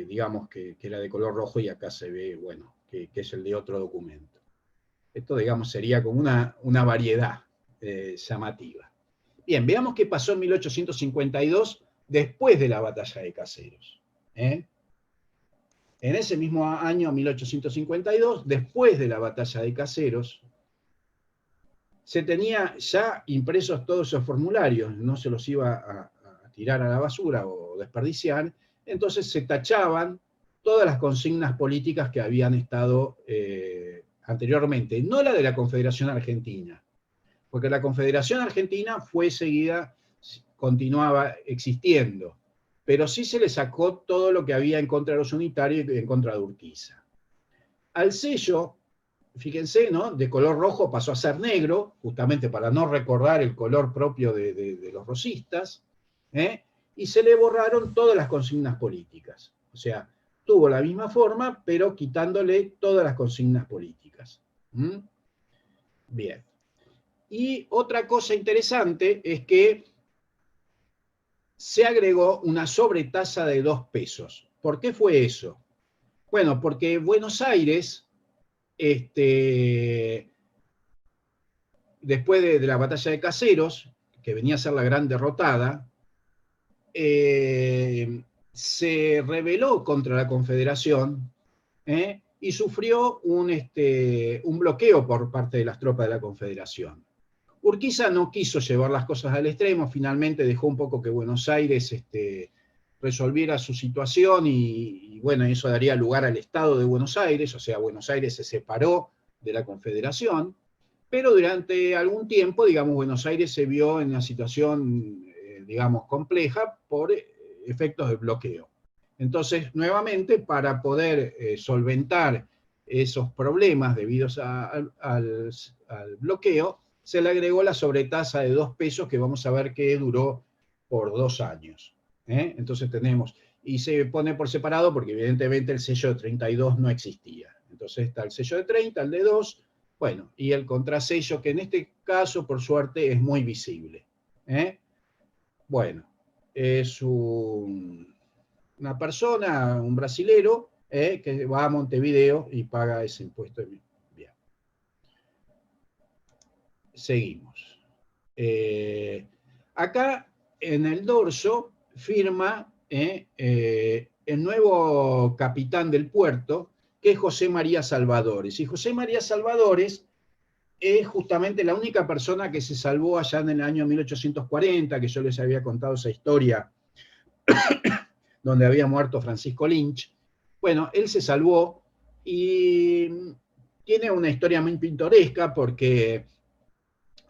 S1: digamos que era de color rojo, y acá se ve, bueno, que es el de otro documento. Esto, digamos, sería como una variedad llamativa. Bien, veamos qué pasó en 1852 después de la batalla de Caseros. En ese mismo año, 1852, después de la batalla de Caseros, se tenía ya impresos todos esos formularios, no se los iba a tirar a la basura o desperdiciar, entonces se tachaban todas las consignas políticas que habían estado anteriormente, no la de la Confederación Argentina, porque la Confederación Argentina fue seguida, continuaba existiendo, pero sí se le sacó todo lo que había en contra de los unitarios y en contra de Urquiza. Al sello, fíjense, ¿no?, de color rojo pasó a ser negro, justamente para no recordar el color propio de los rosistas, y se le borraron todas las consignas políticas. O sea, tuvo la misma forma, pero quitándole todas las consignas políticas. Bien. Y otra cosa interesante es que se agregó una sobretasa de 2 pesos. ¿Por qué fue eso? Bueno, porque Buenos Aires, después de la batalla de Caseros, que venía a ser la gran derrotada, se rebeló contra la Confederación y sufrió un bloqueo por parte de las tropas de la Confederación. Urquiza no quiso llevar las cosas al extremo, finalmente dejó un poco que Buenos Aires resolviera su situación y bueno, eso daría lugar al Estado de Buenos Aires, o sea, Buenos Aires se separó de la Confederación, pero durante algún tiempo, digamos, Buenos Aires se vio en una situación, digamos, compleja por efectos de bloqueo. Entonces, nuevamente, para poder solventar esos problemas debidos al bloqueo, se le agregó la sobretasa de 2 pesos, que vamos a ver que duró por 2 años. Entonces tenemos, y se pone por separado porque evidentemente el sello de 32 no existía. Entonces está el sello de 30, el de 2, bueno, y el contrasello, que en este caso, por suerte, es muy visible. Bueno, es una persona, un brasilero, que va a Montevideo y paga ese impuesto. Bien. Seguimos. Acá en el dorso firma el nuevo capitán del puerto, que es José María Salvadores. Y José María Salvadores es justamente la única persona que se salvó allá en el año 1840, que yo les había contado esa historia, donde había muerto Francisco Lynch. Bueno, él se salvó y tiene una historia muy pintoresca porque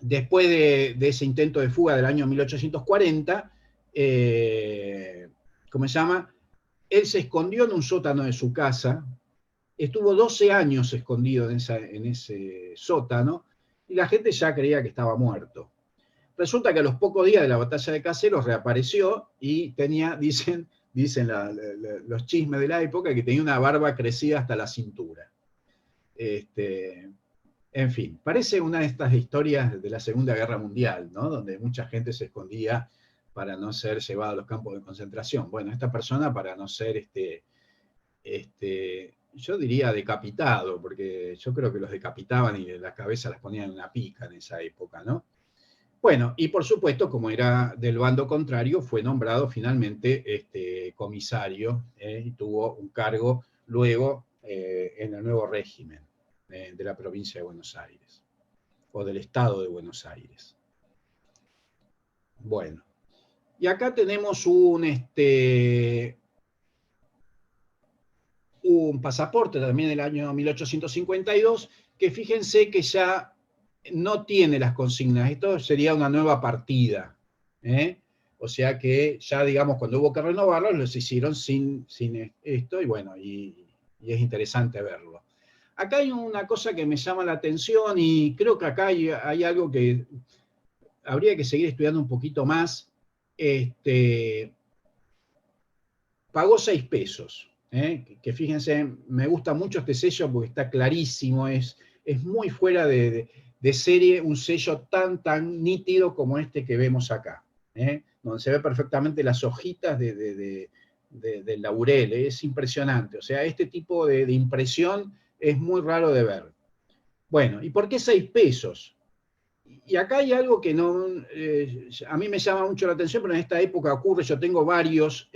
S1: después de ese intento de fuga del año 1840, ¿cómo se llama? Él se escondió en un sótano de su casa, estuvo 12 años escondido en ese sótano, y la gente ya creía que estaba muerto. Resulta que a los pocos días de la batalla de Caseros reapareció y tenía, dicen los chismes de la época, que tenía una barba crecida hasta la cintura. En fin, parece una de estas historias de la Segunda Guerra Mundial, ¿no?, donde mucha gente se escondía para no ser llevada a los campos de concentración. Bueno, esta persona, para no ser, yo diría decapitado, porque yo creo que los decapitaban y las cabezas las ponían en una pica en esa época, ¿no? Bueno, y por supuesto, como era del bando contrario, fue nombrado finalmente comisario, y tuvo un cargo luego en el nuevo régimen de la provincia de Buenos Aires, o del estado de Buenos Aires. Bueno, y acá tenemos un pasaporte también del año 1852, que fíjense que ya no tiene las consignas. Esto sería una nueva partida. O sea que ya, digamos, cuando hubo que renovarlos, los hicieron sin esto, y bueno, y es interesante verlo. Acá hay una cosa que me llama la atención, y creo que acá hay algo que habría que seguir estudiando un poquito más. Pagó 6 pesos. Que fíjense, me gusta mucho este sello porque está clarísimo, es muy fuera de serie un sello tan nítido como este que vemos acá, donde se ve perfectamente las hojitas del laurel, es impresionante. O sea, este tipo de impresión es muy raro de ver. Bueno, ¿y por qué 6 pesos? Y acá hay algo que no, a mí me llama mucho la atención, pero en esta época ocurre. Yo tengo varios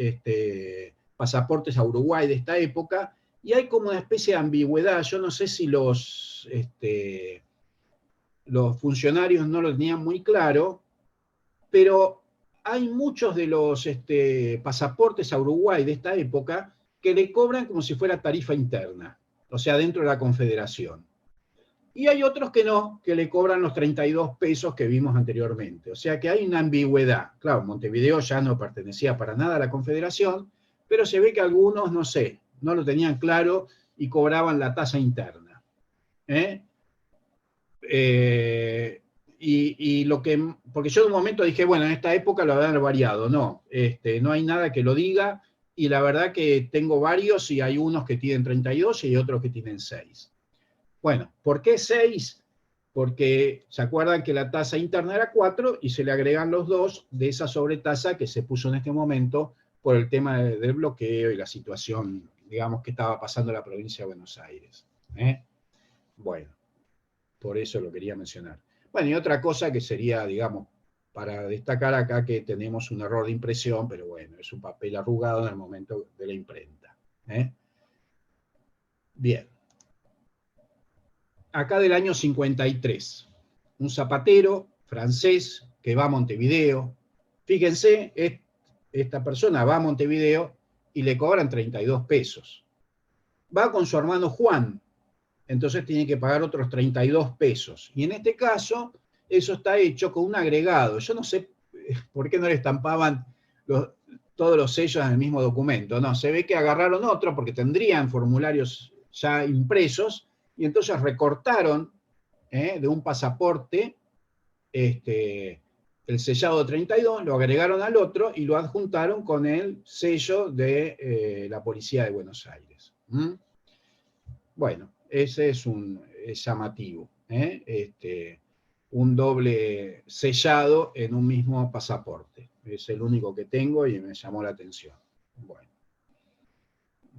S1: pasaportes a Uruguay de esta época, y hay como una especie de ambigüedad. Yo no sé si los funcionarios no lo tenían muy claro, pero hay muchos de los pasaportes a Uruguay de esta época que le cobran como si fuera tarifa interna, o sea, dentro de la Confederación. Y hay otros que no, que le cobran los 32 pesos que vimos anteriormente. O sea que hay una ambigüedad. Claro, Montevideo ya no pertenecía para nada a la Confederación, pero se ve que algunos, no sé, no lo tenían claro y cobraban la tasa interna. Porque yo en un momento dije, bueno, en esta época lo habrán variado. No, no hay nada que lo diga, y la verdad que tengo varios, y hay unos que tienen 32 y hay otros que tienen 6. Bueno, ¿por qué 6? Porque se acuerdan que la tasa interna era 4 y se le agregan los 2 de esa sobretasa que se puso en este momento por el tema del bloqueo y la situación, digamos, que estaba pasando en la provincia de Buenos Aires. Bueno, por eso lo quería mencionar. Bueno, y otra cosa que sería, digamos, para destacar acá, que tenemos un error de impresión, pero bueno, es un papel arrugado en el momento de la imprenta. Bien. Acá del año 53, un zapatero francés que va a Montevideo. Fíjense, esta persona va a Montevideo y le cobran 32 pesos. Va con su hermano Juan, entonces tiene que pagar otros 32 pesos. Y en este caso, eso está hecho con un agregado. Yo no sé por qué no le estampaban todos los sellos en el mismo documento. No, se ve que agarraron otro porque tendrían formularios ya impresos, y entonces recortaron de un pasaporte el sellado 32, lo agregaron al otro y lo adjuntaron con el sello de la Policía de Buenos Aires. Bueno, ese es llamativo. Un doble sellado en un mismo pasaporte. Es el único que tengo y me llamó la atención. Bueno,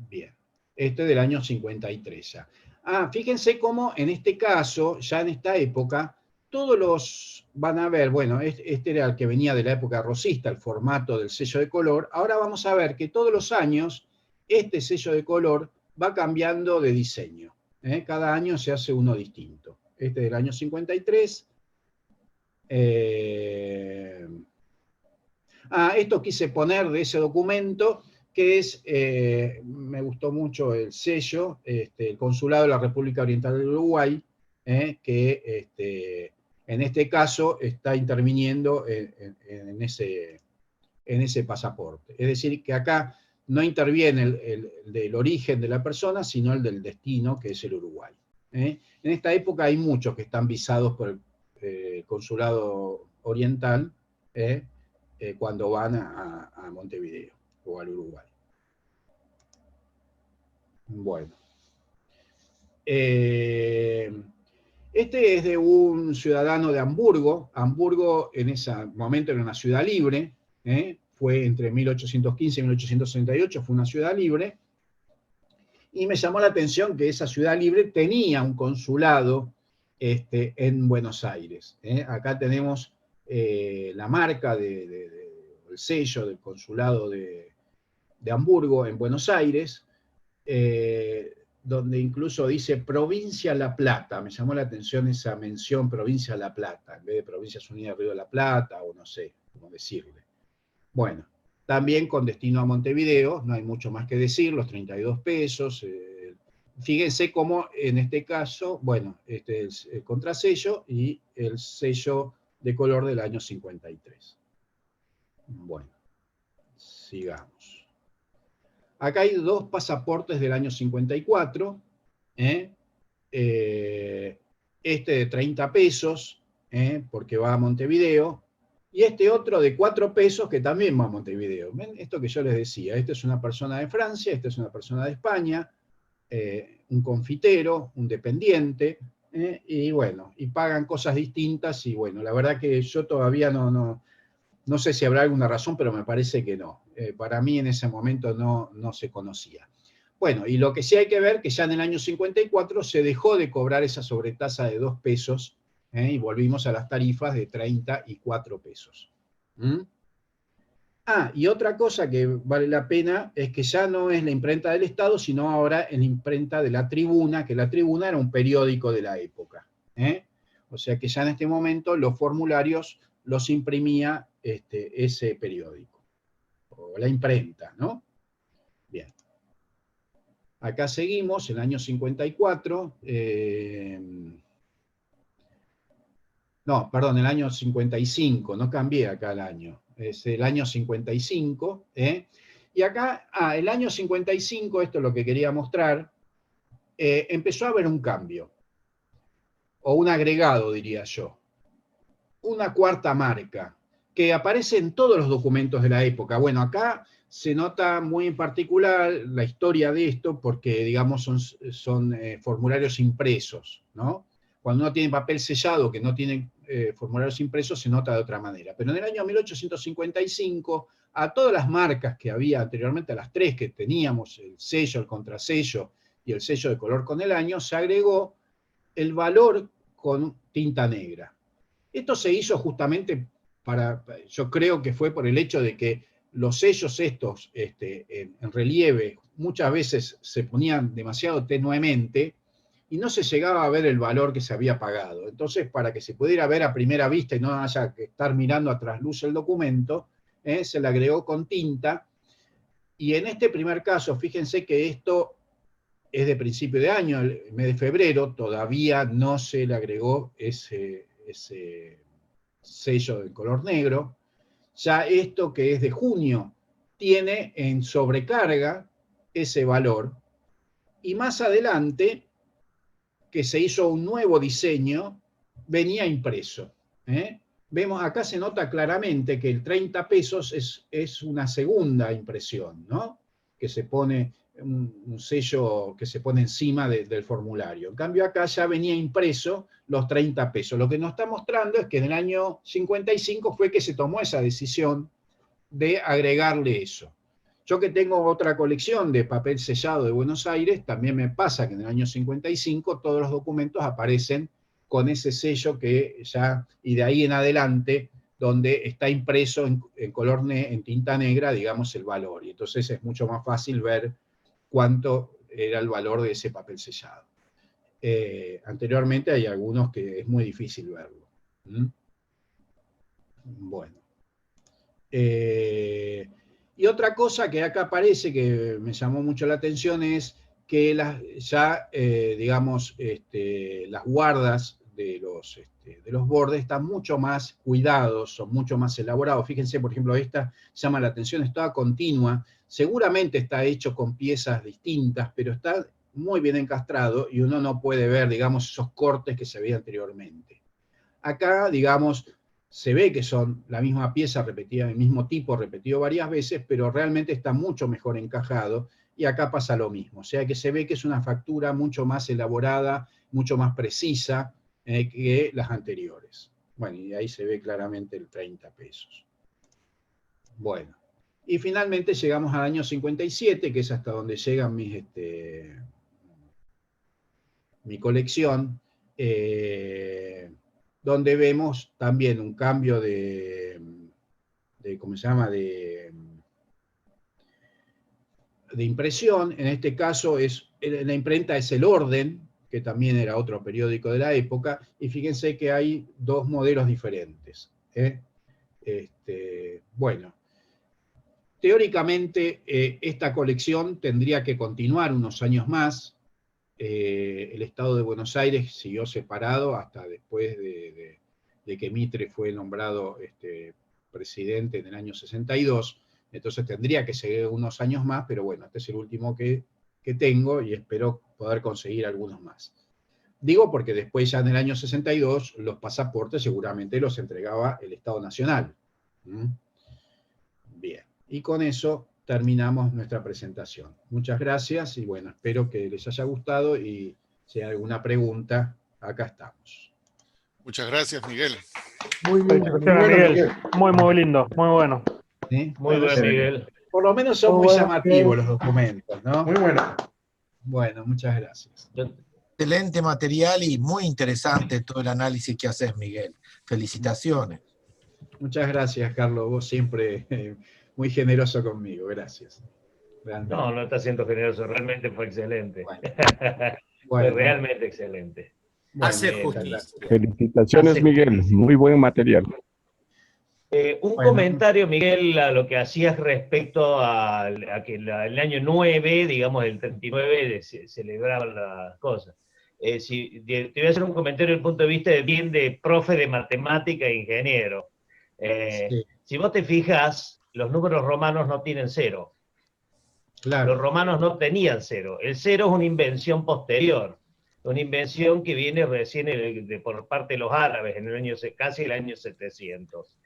S1: bien. Este del año 53 ya. Fíjense cómo en este caso, ya en esta época, todos los van a ver, bueno, este era el que venía de la época rosista, el formato del sello de color. Ahora vamos a ver que todos los años este sello de color va cambiando de diseño. Cada año se hace uno distinto. Este del año 53. Esto quise poner de ese documento, que es, me gustó mucho el sello, el Consulado de la República Oriental del Uruguay, que en este caso está interviniendo en ese pasaporte. Es decir, que acá no interviene el del origen de la persona, sino el del destino, que es el Uruguay. En esta época hay muchos que están visados por el Consulado Oriental, cuando van a Montevideo o al Uruguay. Bueno. Este es de un ciudadano de Hamburgo. Hamburgo en ese momento era una ciudad libre, fue entre 1815 y 1868, fue una ciudad libre, y me llamó la atención que esa ciudad libre tenía un consulado en Buenos Aires. Acá tenemos la marca el sello del consulado de Hamburgo en Buenos Aires, donde incluso dice Provincia La Plata. Me llamó la atención esa mención, Provincia La Plata, en vez de Provincias Unidas Río de la Plata, o no sé cómo decirle. Bueno, también con destino a Montevideo, no hay mucho más que decir, los 32 pesos. Fíjense cómo en este caso, bueno, este es el contrasello y el sello de color del año 53. Bueno, sigamos. Acá hay dos pasaportes del año 54, este de 30 pesos, porque va a Montevideo, y este otro de 4 pesos que también va a Montevideo. ¿Ven? Esto que yo les decía, este es una persona de Francia, este es una persona de España, un confitero, un dependiente, y bueno, y pagan cosas distintas, y bueno, la verdad que yo todavía no sé si habrá alguna razón, pero me parece que no. Para mí en ese momento no se conocía. Bueno, y lo que sí hay que ver, que ya en el año 54 se dejó de cobrar esa sobretasa de 2 pesos, y volvimos a las tarifas de 30 y 4 pesos. ¿Mm? Ah, y otra cosa que vale la pena es que ya no es la imprenta del Estado, sino ahora en la imprenta de La Tribuna, que La Tribuna era un periódico de la época. O sea que ya en este momento los formularios los imprimía ese periódico, o la imprenta, ¿no? Bien. Acá seguimos, el año 54. No, perdón, el año 55, no cambié acá el año. Es el año 55. Y acá, el año 55, esto es lo que quería mostrar, empezó a haber un cambio, o un agregado, diría yo. Una cuarta marca, que aparece en todos los documentos de la época. Bueno, acá se nota muy en particular la historia de esto, porque, digamos, son formularios impresos, ¿no? Cuando uno tiene papel sellado, que no tiene formularios impresos, se nota de otra manera. Pero en el año 1855, a todas las marcas que había anteriormente, a las tres que teníamos, el sello, el contrasello y el sello de color con el año, se agregó el valor con tinta negra. Esto se hizo justamente yo creo que fue por el hecho de que los sellos estos en relieve muchas veces se ponían demasiado tenuemente y no se llegaba a ver el valor que se había pagado. Entonces, para que se pudiera ver a primera vista y no haya que estar mirando a trasluz el documento, se le agregó con tinta. Y en este primer caso, fíjense que esto es de principio de año, el mes de febrero, todavía no se le agregó ese sello de color negro. Ya esto que es de junio tiene en sobrecarga ese valor. Y más adelante, que se hizo un nuevo diseño, venía impreso. Vemos acá se nota claramente que el 30 pesos es una segunda impresión, ¿no? Que se pone un sello que se pone encima del formulario. En cambio acá ya venía impreso los 30 pesos. Lo que nos está mostrando es que en el año 55 fue que se tomó esa decisión de agregarle eso. Yo que tengo otra colección de papel sellado de Buenos Aires, también me pasa que en el año 55 todos los documentos aparecen con ese sello que ya, y de ahí en adelante, donde está impreso en color en tinta negra, digamos, el valor. Y entonces es mucho más fácil ver cuánto era el valor de ese papel sellado. Anteriormente hay algunos que es muy difícil verlo. Bueno. Y otra cosa que acá aparece que me llamó mucho la atención es que digamos, las guardas de los bordes están mucho más cuidados, son mucho más elaborados. Fíjense, por ejemplo, esta llama la atención, es toda continua, seguramente está hecho con piezas distintas, pero está muy bien encastrado y uno no puede ver, digamos, esos cortes que se veían anteriormente. Acá, digamos, se ve que son la misma pieza repetida, el mismo tipo repetido varias veces, pero realmente está mucho mejor encajado, y acá pasa lo mismo. O sea que se ve que es una factura mucho más elaborada, mucho más precisa que las anteriores. Bueno, y ahí se ve claramente el 30 pesos. Bueno, y finalmente llegamos al año 57, que es hasta donde llegan mi colección, donde vemos también un cambio ¿cómo se llama?, de impresión. En este caso la imprenta es El Orden, que también era otro periódico de la época, y fíjense que hay dos modelos diferentes. Bueno, teóricamente esta colección tendría que continuar unos años más. El Estado de Buenos Aires siguió separado hasta después de que Mitre fue nombrado presidente en el año 62, entonces tendría que seguir unos años más, pero bueno, este es el último que tengo y espero poder conseguir algunos más. Digo porque después ya en el año 62 los pasaportes seguramente los entregaba el Estado Nacional. Bien, y con eso terminamos nuestra presentación. Muchas gracias y bueno, espero que les haya gustado y si hay alguna pregunta, acá estamos.
S3: Muchas gracias, Miguel.
S4: Muy lindo. Miguel. Muy lindo, muy bueno.
S1: ¿Sí?
S5: Muy
S1: Bueno,
S5: bien, Miguel.
S1: por lo menos son muy
S4: bueno,
S1: llamativos
S4: Miguel.
S1: los documentos, ¿no?
S4: Muy bueno.
S1: Bueno, muchas gracias.
S6: Excelente material y muy interesante todo el análisis que haces, Miguel. Felicitaciones.
S1: Muchas gracias, Carlos. Vos siempre muy generoso conmigo. Gracias. Realmente.
S5: No, no está siendo generoso. Realmente fue excelente.
S1: Bueno,
S5: fue realmente excelente.
S6: Hace
S1: bien,
S6: justicia.
S7: Felicitaciones, Miguel. Muy buen material.
S5: Un
S1: Bueno.
S5: comentario, Miguel, a lo que hacías respecto a que el año 9, digamos, el 39, se celebraban las cosas. Te voy a hacer un comentario desde el punto de vista de profe de matemática e ingeniero.
S1: Sí.
S5: Si vos te fijas, los números romanos no tienen cero.
S1: Claro.
S5: Los romanos no tenían cero. El cero es una invención posterior. Una invención que viene recién por parte de los árabes, en el año, casi el año 700.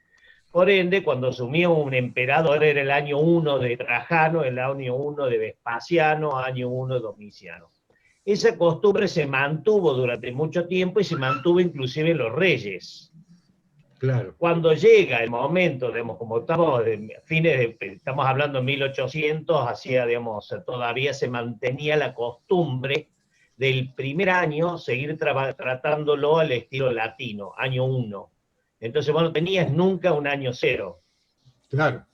S5: Por ende, cuando asumía un emperador era el año 1 de Trajano, el año 1 de Vespasiano, año 1 de Domiciano. Esa costumbre se mantuvo durante mucho tiempo y se mantuvo inclusive en los reyes.
S1: Claro.
S5: Cuando llega el momento, digamos, como estamos hablando de 1800, todavía se mantenía la costumbre del primer año seguir tratándolo al estilo latino, año 1. Entonces vos no tenías nunca un año 0.
S1: Claro.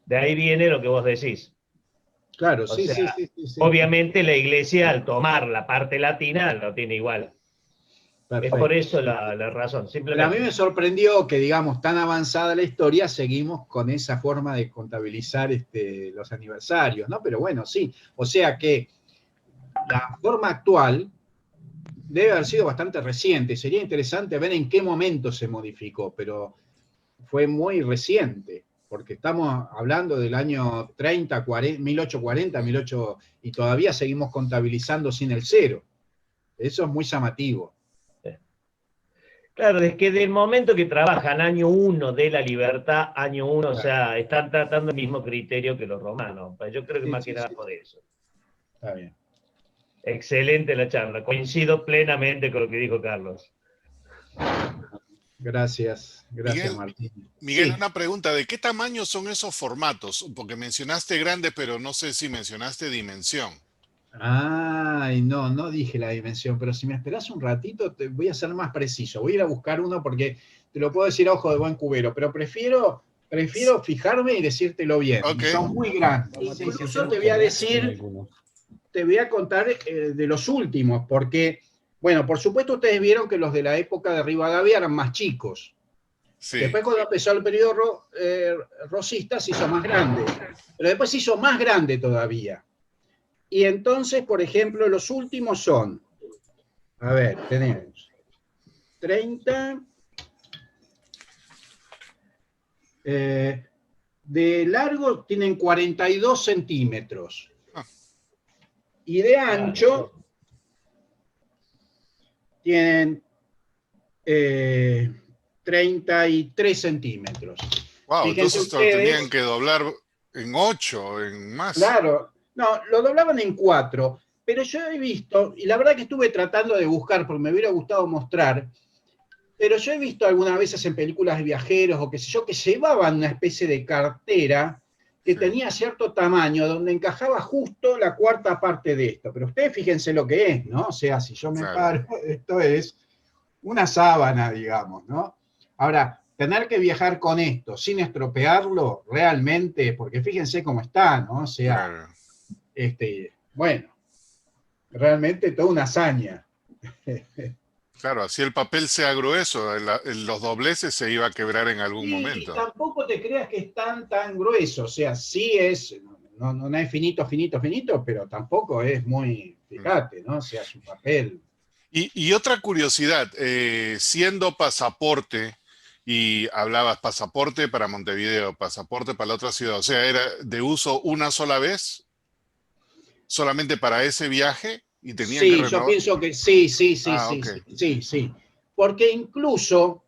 S5: De ahí viene lo que vos decís.
S1: Claro,
S5: O
S1: sí,
S5: sea,
S1: sí.
S5: Obviamente la iglesia al tomar la parte latina lo tiene igual.
S1: Perfecto.
S5: Es por eso la razón.
S1: Pero a mí me sorprendió que, digamos, tan avanzada la historia, seguimos con esa forma de contabilizar los aniversarios, ¿no? Pero bueno, sí. O sea que la forma actual debe haber sido bastante reciente. Sería interesante ver en qué momento se modificó, pero fue muy reciente, porque estamos hablando del año 30, 40, 1840, 18, y todavía seguimos contabilizando sin el cero. Eso es muy llamativo.
S5: Claro, es que del momento que trabajan año 1 de la libertad, año 1, o sea, están tratando el mismo criterio que los romanos. Yo creo que más que nada por eso.
S1: Está bien.
S5: Excelente la charla. Coincido plenamente con lo que dijo Carlos.
S1: Gracias,
S3: Miguel,
S1: Martín.
S3: Miguel,
S1: Sí.
S3: una pregunta, ¿de qué tamaño son esos formatos? Porque mencionaste grande, pero no sé si mencionaste dimensión.
S1: Ay, no dije la dimensión, pero si me esperás un ratito, te voy a ser más preciso. Voy a ir a buscar uno porque te lo puedo decir a ojo de buen cubero, pero prefiero fijarme y decírtelo bien.
S3: Ok.
S1: Son muy grandes. Incluso te voy a decir, te voy a contar de los últimos, porque, bueno, por supuesto ustedes vieron que los de la época de Rivadavia eran más chicos.
S3: Sí.
S1: Después cuando empezó el periodo rosista se hizo más grande, pero después se hizo más grande todavía. Y entonces, por ejemplo, los últimos son, a ver, tenemos 30, de largo tienen 42 centímetros, y de ancho tienen 33 centímetros.
S3: Wow,
S1: Fíjense
S3: entonces
S1: ustedes,
S3: tenían que doblar en 8, en más.
S1: claro, no, lo doblaban en 4, pero yo he visto, y la verdad que estuve tratando de buscar, porque me hubiera gustado mostrar, pero yo he visto algunas veces en películas de viajeros o qué sé yo, que llevaban una especie de cartera que tenía cierto tamaño, donde encajaba justo la cuarta parte de esto. Pero ustedes fíjense lo que es, ¿no? O sea, si yo me paro, esto es una sábana, digamos, ¿no? Ahora, tener que viajar con esto sin estropearlo, realmente, porque fíjense cómo está, ¿no? O sea, bueno, realmente toda una hazaña.
S3: Claro, así el papel sea grueso, los dobleces se iba a quebrar en algún momento.
S1: Y tampoco te creas que es tan grueso, o sea, sí es, no es finito, pero tampoco es muy, fíjate, ¿no? O sea, su papel.
S3: Y otra curiosidad, siendo pasaporte, y hablabas pasaporte para Montevideo, pasaporte para la otra ciudad. O sea, era de uso una sola vez, solamente para ese viaje, y tenían que
S1: Sí, yo
S3: renovar.
S1: pienso que sí,
S3: Ok.
S1: sí. Porque incluso,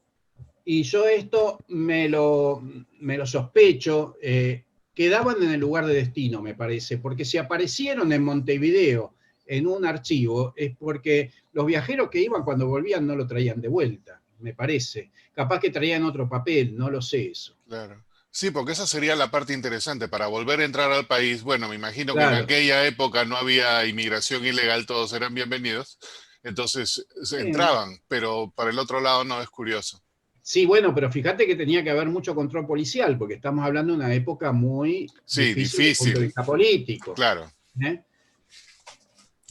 S1: y yo esto me lo sospecho, quedaban en el lugar de destino, me parece, porque si aparecieron en Montevideo en un archivo, es porque los viajeros que iban cuando volvían no lo traían de vuelta, me parece. Capaz que traían otro papel, no lo sé eso.
S3: Claro. Sí, porque esa sería la parte interesante para volver a entrar al país. Bueno, me imagino que en
S1: Claro.
S3: aquella época no había inmigración ilegal, todos eran bienvenidos, entonces se entraban, pero para el otro lado no, es curioso.
S1: Sí, bueno, pero fíjate que tenía que haber mucho control policial, porque estamos hablando de una época muy
S3: Sí,
S1: difícil desde el punto de
S3: difícil,
S1: vista político.
S3: claro,
S1: ¿Eh?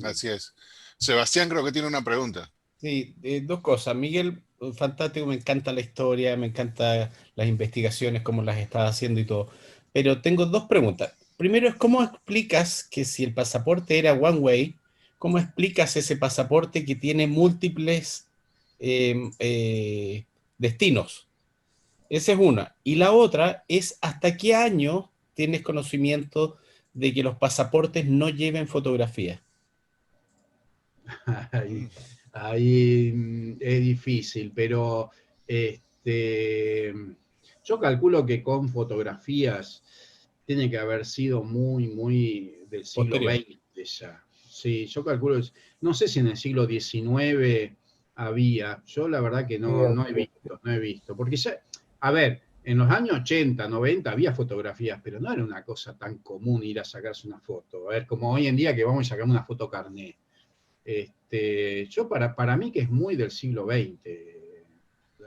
S3: así es. Sebastián creo que tiene una pregunta.
S8: Sí, dos cosas. Miguel, fantástico, me encanta la historia, me encantan las investigaciones, cómo las estás haciendo y todo. Pero tengo dos preguntas. Primero es, ¿cómo explicas que si el pasaporte era one way, cómo explicas ese pasaporte que tiene múltiples destinos? Esa es una. Y la otra es, ¿hasta qué año tienes conocimiento de que los pasaportes no lleven fotografía?
S1: Ahí es difícil, pero yo calculo que con fotografías tiene que haber sido muy del siglo
S8: Posterior.
S1: XX ya. Sí, yo calculo, no sé si en el siglo XIX había, yo la verdad que no he visto, porque ya, a ver, en los años 80, 90 había fotografías, pero no era una cosa tan común ir a sacarse una foto. A ver, como hoy en día que vamos a sacar una foto carné. Yo para mí que es muy del siglo XX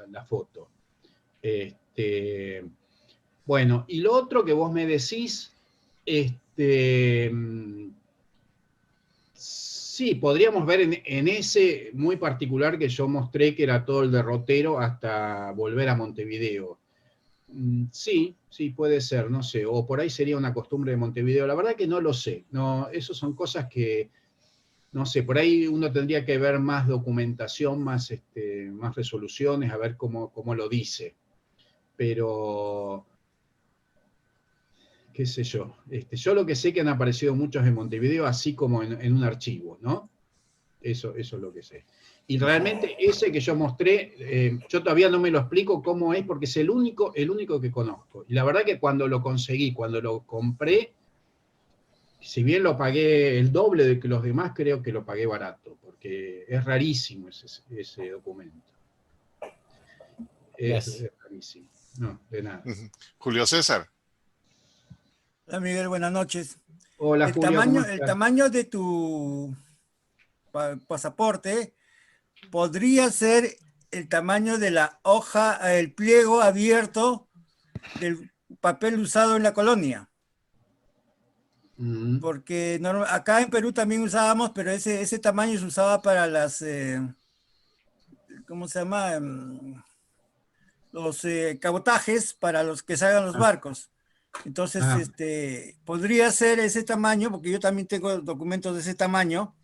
S1: la foto. Bueno, y lo otro que vos me decís, sí, podríamos ver en ese muy particular que yo mostré, que era todo el derrotero hasta volver a Montevideo. Sí, puede ser, no sé, o por ahí sería una costumbre de Montevideo. La verdad que no lo sé. No, eso son cosas que no sé, por ahí uno tendría que ver más documentación, más resoluciones, a ver cómo lo dice. Pero, qué sé yo. Yo lo que sé que han aparecido muchos en Montevideo, así como en un archivo, ¿no? Eso es lo que sé. Y realmente ese que yo mostré, yo todavía no me lo explico cómo es, porque es el único que conozco. Y la verdad que cuando lo conseguí, cuando lo compré, si bien lo pagué el doble de que los demás, creo que lo pagué barato, porque es rarísimo ese documento. Es rarísimo. No, de nada.
S3: Julio César.
S9: Hola Miguel, buenas noches.
S1: Hola Julio, ¿cómo estás?
S9: El tamaño de tu pasaporte podría ser el tamaño de la hoja, el pliego abierto del papel usado en la colonia. Porque acá en Perú también usábamos, pero ese tamaño se usaba para las, ¿cómo se llama? Los cabotajes para los que salgan los barcos. Entonces, podría ser ese tamaño, porque yo también tengo documentos de ese tamaño,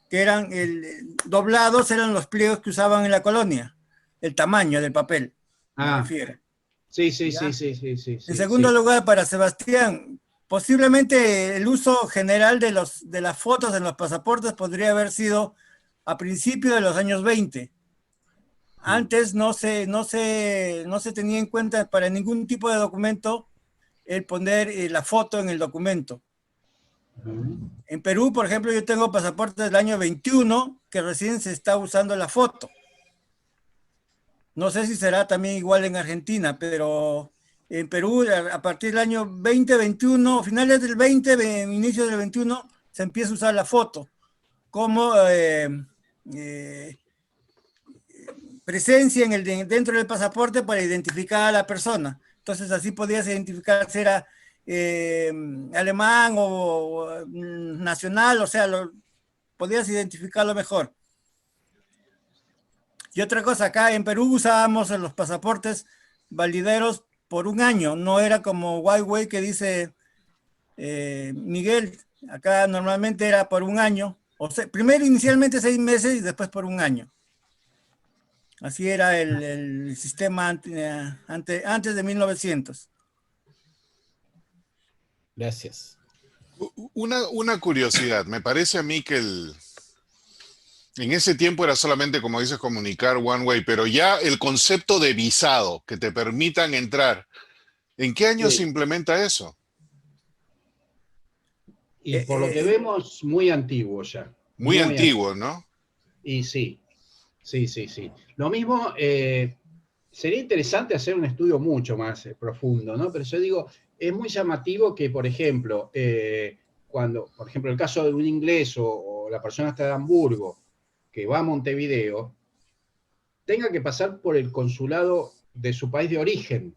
S9: que eran doblados, eran los pliegos que usaban en la colonia, el tamaño del papel, me refiero.
S1: Sí.
S9: En segundo lugar, para Sebastián, posiblemente el uso general de las fotos en los pasaportes podría haber sido a principios de los años 20. Antes no se tenía en cuenta para ningún tipo de documento el poner la foto en el documento. En Perú, por ejemplo, yo tengo pasaporte del año 21 que recién se está usando la foto. No sé si será también igual en Argentina, pero en Perú a partir del año 2021, finales del 20, inicio del 21, se empieza a usar la foto como presencia dentro del pasaporte para identificar a la persona. Entonces así podías identificar si era alemán o nacional, o sea, podías identificarlo mejor. Y otra cosa, acá en Perú usábamos los pasaportes valideros por un año, no era como Huawei que dice Miguel, acá normalmente era por un año, o sea, primero inicialmente 6 meses y después por un año. Así era el sistema antes de 1900.
S8: Gracias.
S3: Una curiosidad, me parece a mí que en ese tiempo era solamente, como dices, comunicar one way, pero ya el concepto de visado, que te permitan entrar, ¿en qué año se implementa eso?
S1: Y por lo que vemos, muy antiguo ya.
S3: Muy antiguo, ¿no?
S1: Y sí. Lo mismo, sería interesante hacer un estudio mucho más profundo, ¿no? Pero yo digo, es muy llamativo que, por ejemplo, cuando, por ejemplo, el caso de un inglés o la persona está de Hamburgo, que va a Montevideo, tenga que pasar por el consulado de su país de origen.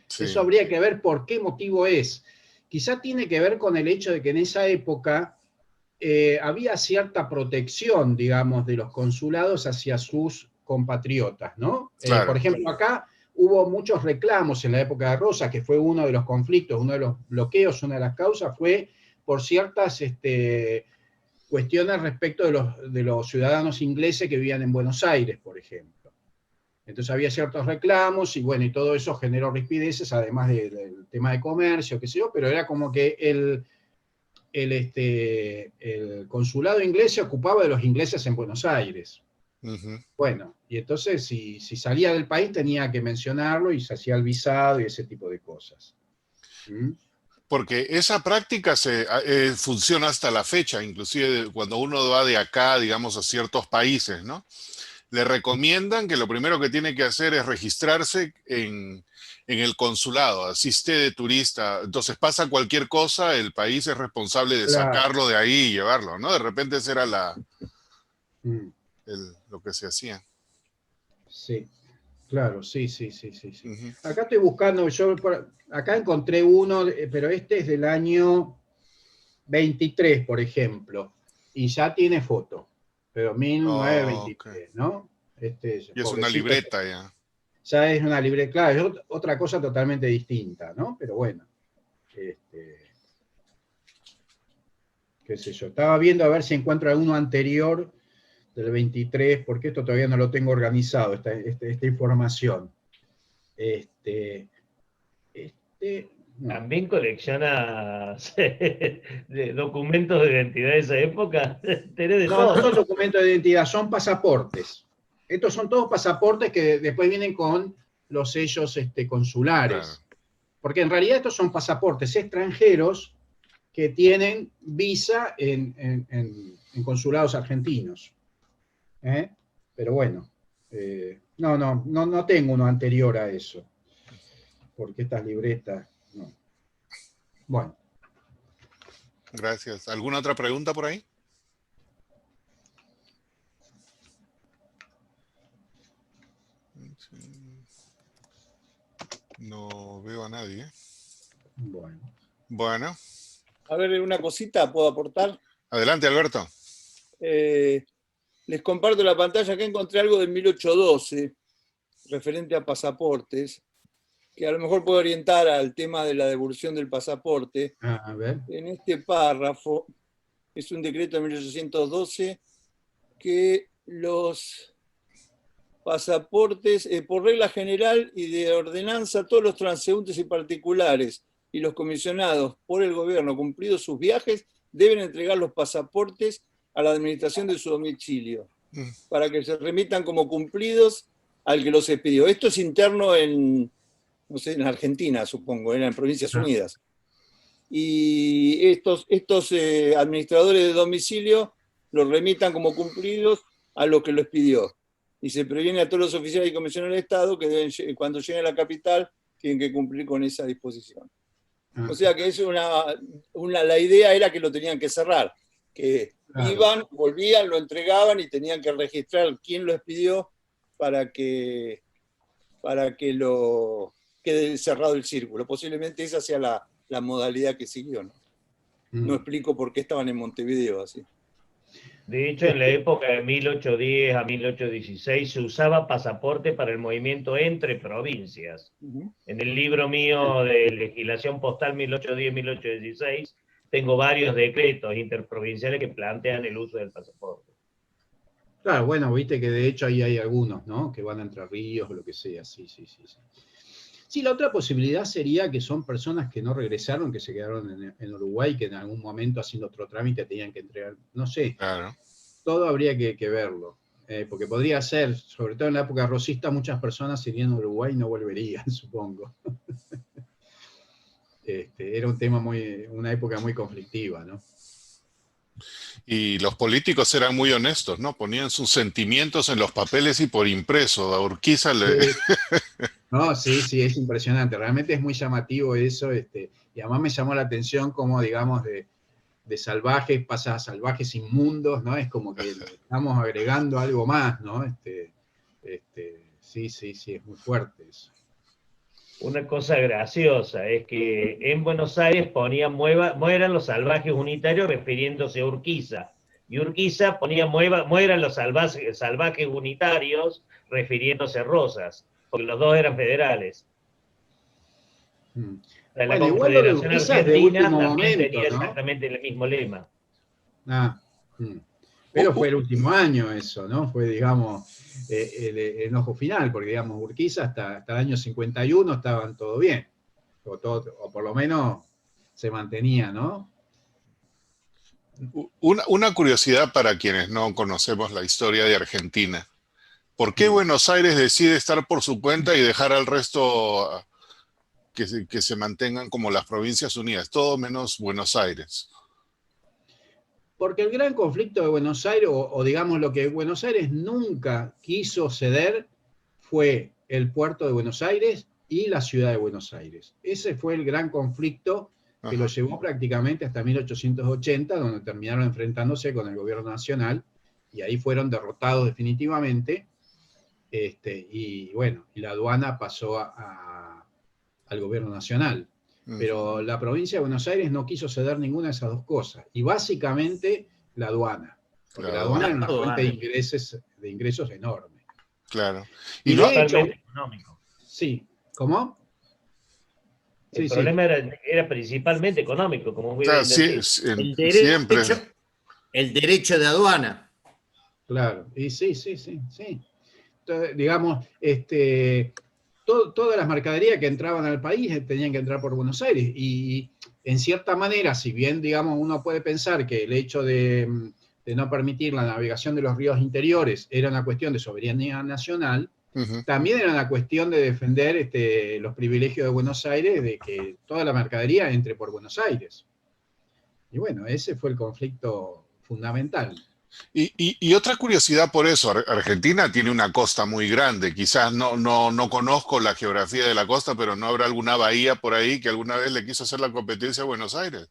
S1: Sí. Eso habría que ver por qué motivo es. Quizá tiene que ver con el hecho de que en esa época había cierta protección, digamos, de los consulados hacia sus compatriotas, ¿no?
S3: Claro.
S1: Por ejemplo, acá hubo muchos reclamos en la época de Rosas, que fue uno de los conflictos, uno de los bloqueos, una de las causas fue por ciertas cuestiones respecto de los ciudadanos ingleses que vivían en Buenos Aires, por ejemplo. Entonces había ciertos reclamos y bueno, y todo eso generó rispideces, además del tema de comercio, qué sé yo, pero era como que el consulado inglés se ocupaba de los ingleses en Buenos Aires. Bueno, y entonces si salía del país tenía que mencionarlo y se hacía el visado y ese tipo de cosas.
S3: Porque esa práctica funciona hasta la fecha, inclusive cuando uno va de acá, digamos, a ciertos países, ¿no? Le recomiendan que lo primero que tiene que hacer es registrarse en el consulado, asiste de turista, entonces pasa cualquier cosa, el país es responsable de sacarlo de ahí y llevarlo, ¿no? De repente esa era lo que se hacía.
S1: Sí, claro, sí. Acá estoy buscando, acá encontré uno, pero este es del año 23, por ejemplo, y ya tiene foto, pero 1923, ¿no?
S3: Y es una libreta ya.
S1: Ya es una libreta, claro, es otra cosa totalmente distinta, ¿no? Pero bueno, qué sé yo, estaba viendo a ver si encuentro alguno anterior del 23, porque esto todavía no lo tengo organizado, esta información.
S5: No. ¿También coleccionas de documentos de identidad de esa época?
S1: No son documentos de identidad, son pasaportes. Estos son todos pasaportes que después vienen con los sellos consulares. Porque en realidad estos son pasaportes extranjeros que tienen visa en consulados argentinos. Pero bueno, no tengo uno anterior a eso. Porque estas libretas, no. Bueno.
S3: Gracias. ¿Alguna otra pregunta por ahí? No veo a nadie. Bueno.
S10: A ver, una cosita, ¿puedo aportar?
S3: Adelante, Alberto.
S10: Les comparto la pantalla. Acá encontré algo de 1812, referente a pasaportes, que a lo mejor puede orientar al tema de la devolución del pasaporte.
S1: A ver.
S10: En este párrafo, es un decreto de 1812, que los pasaportes, por regla general y de ordenanza, todos los transeúntes y particulares y los comisionados por el gobierno cumplidos sus viajes deben entregar los pasaportes a la administración de su domicilio para que se remitan como cumplidos al que los expidió. Esto es interno en Argentina, supongo, en Provincias Unidas. Y estos administradores de domicilio los remitan como cumplidos a lo que los pidió. Y se previene a todos los oficiales y comisionados del Estado que cuando lleguen a la capital tienen que cumplir con esa disposición. O sea que es la idea era que lo tenían que cerrar, que iban, volvían, lo entregaban y tenían que registrar quién lo expidió para que lo quede cerrado el círculo. Posiblemente esa sea la modalidad que siguió, ¿no? No explico por qué estaban en Montevideo así.
S5: De hecho, en la época de 1810 a 1816 se usaba pasaporte para el movimiento entre provincias. En el libro mío de legislación postal 1810-1816 tengo varios decretos interprovinciales que plantean el uso del pasaporte.
S1: Claro, bueno, viste que de hecho ahí hay algunos, ¿no? Que van a Entre Ríos o lo que sea, sí. Sí, la otra posibilidad sería que son personas que no regresaron, que se quedaron en Uruguay, que en algún momento haciendo otro trámite tenían que entregar, no sé,
S3: Claro.
S1: todo habría que verlo. Porque podría ser, sobre todo en la época rosista, muchas personas se irían a Uruguay y no volverían, supongo. Era un tema una época muy conflictiva, ¿no?
S3: Y los políticos eran muy honestos, ¿no? Ponían sus sentimientos en los papeles y por impreso. A Urquiza le...
S1: Sí. No, sí, es impresionante. Realmente es muy llamativo eso. Y además me llamó la atención como, digamos, de salvajes pasa a salvajes inmundos, ¿no? Es como que le estamos agregando algo más, ¿no? Sí, es muy fuerte eso.
S5: Una cosa graciosa es que en Buenos Aires ponían mueran los salvajes unitarios refiriéndose a Urquiza. Y Urquiza ponía mueran los salvajes unitarios refiriéndose a Rosas, porque los dos eran federales. La
S1: Bueno, igual lo de
S5: Confederación
S1: Urquiza es de
S5: Argentina
S1: último
S5: también
S1: momento,
S5: tenía
S1: ¿no?
S5: exactamente el mismo lema.
S1: Pero fue el último año eso, ¿no? Fue, digamos, el enojo final, porque, digamos, Urquiza hasta el año 51 estaban todo bien, o por lo menos se mantenía, ¿no?
S3: Una curiosidad para quienes no conocemos la historia de Argentina. ¿Por qué Buenos Aires decide estar por su cuenta y dejar al resto que se mantengan como las Provincias Unidas, todo menos Buenos Aires?
S1: Porque el gran conflicto de Buenos Aires, o digamos lo que Buenos Aires nunca quiso ceder, fue el puerto de Buenos Aires y la ciudad de Buenos Aires. Ese fue el gran conflicto que lo llevó prácticamente hasta 1880, donde terminaron enfrentándose con el gobierno nacional, y ahí fueron derrotados definitivamente, y bueno, y la aduana pasó al gobierno nacional. Pero la provincia de Buenos Aires no quiso ceder ninguna de esas dos cosas, y básicamente la aduana, porque la aduana era una fuente de ingresos enorme.
S3: Claro.
S1: Y de hecho,
S5: económico.
S1: Sí, ¿cómo?
S5: El problema era principalmente económico, como muy bien decís.
S11: El derecho de aduana.
S1: Claro, y sí. Entonces, digamos, todas las mercaderías que entraban al país tenían que entrar por Buenos Aires, y en cierta manera, si bien, digamos, uno puede pensar que el hecho de no permitir la navegación de los ríos interiores era una cuestión de soberanía nacional, también era una cuestión de defender los privilegios de Buenos Aires, de que toda la mercadería entre por Buenos Aires. Y bueno, ese fue el conflicto fundamental.
S3: Y otra curiosidad por eso, Argentina tiene una costa muy grande, quizás no conozco la geografía de la costa, pero ¿no habrá alguna bahía por ahí que alguna vez le quiso hacer la competencia a Buenos Aires?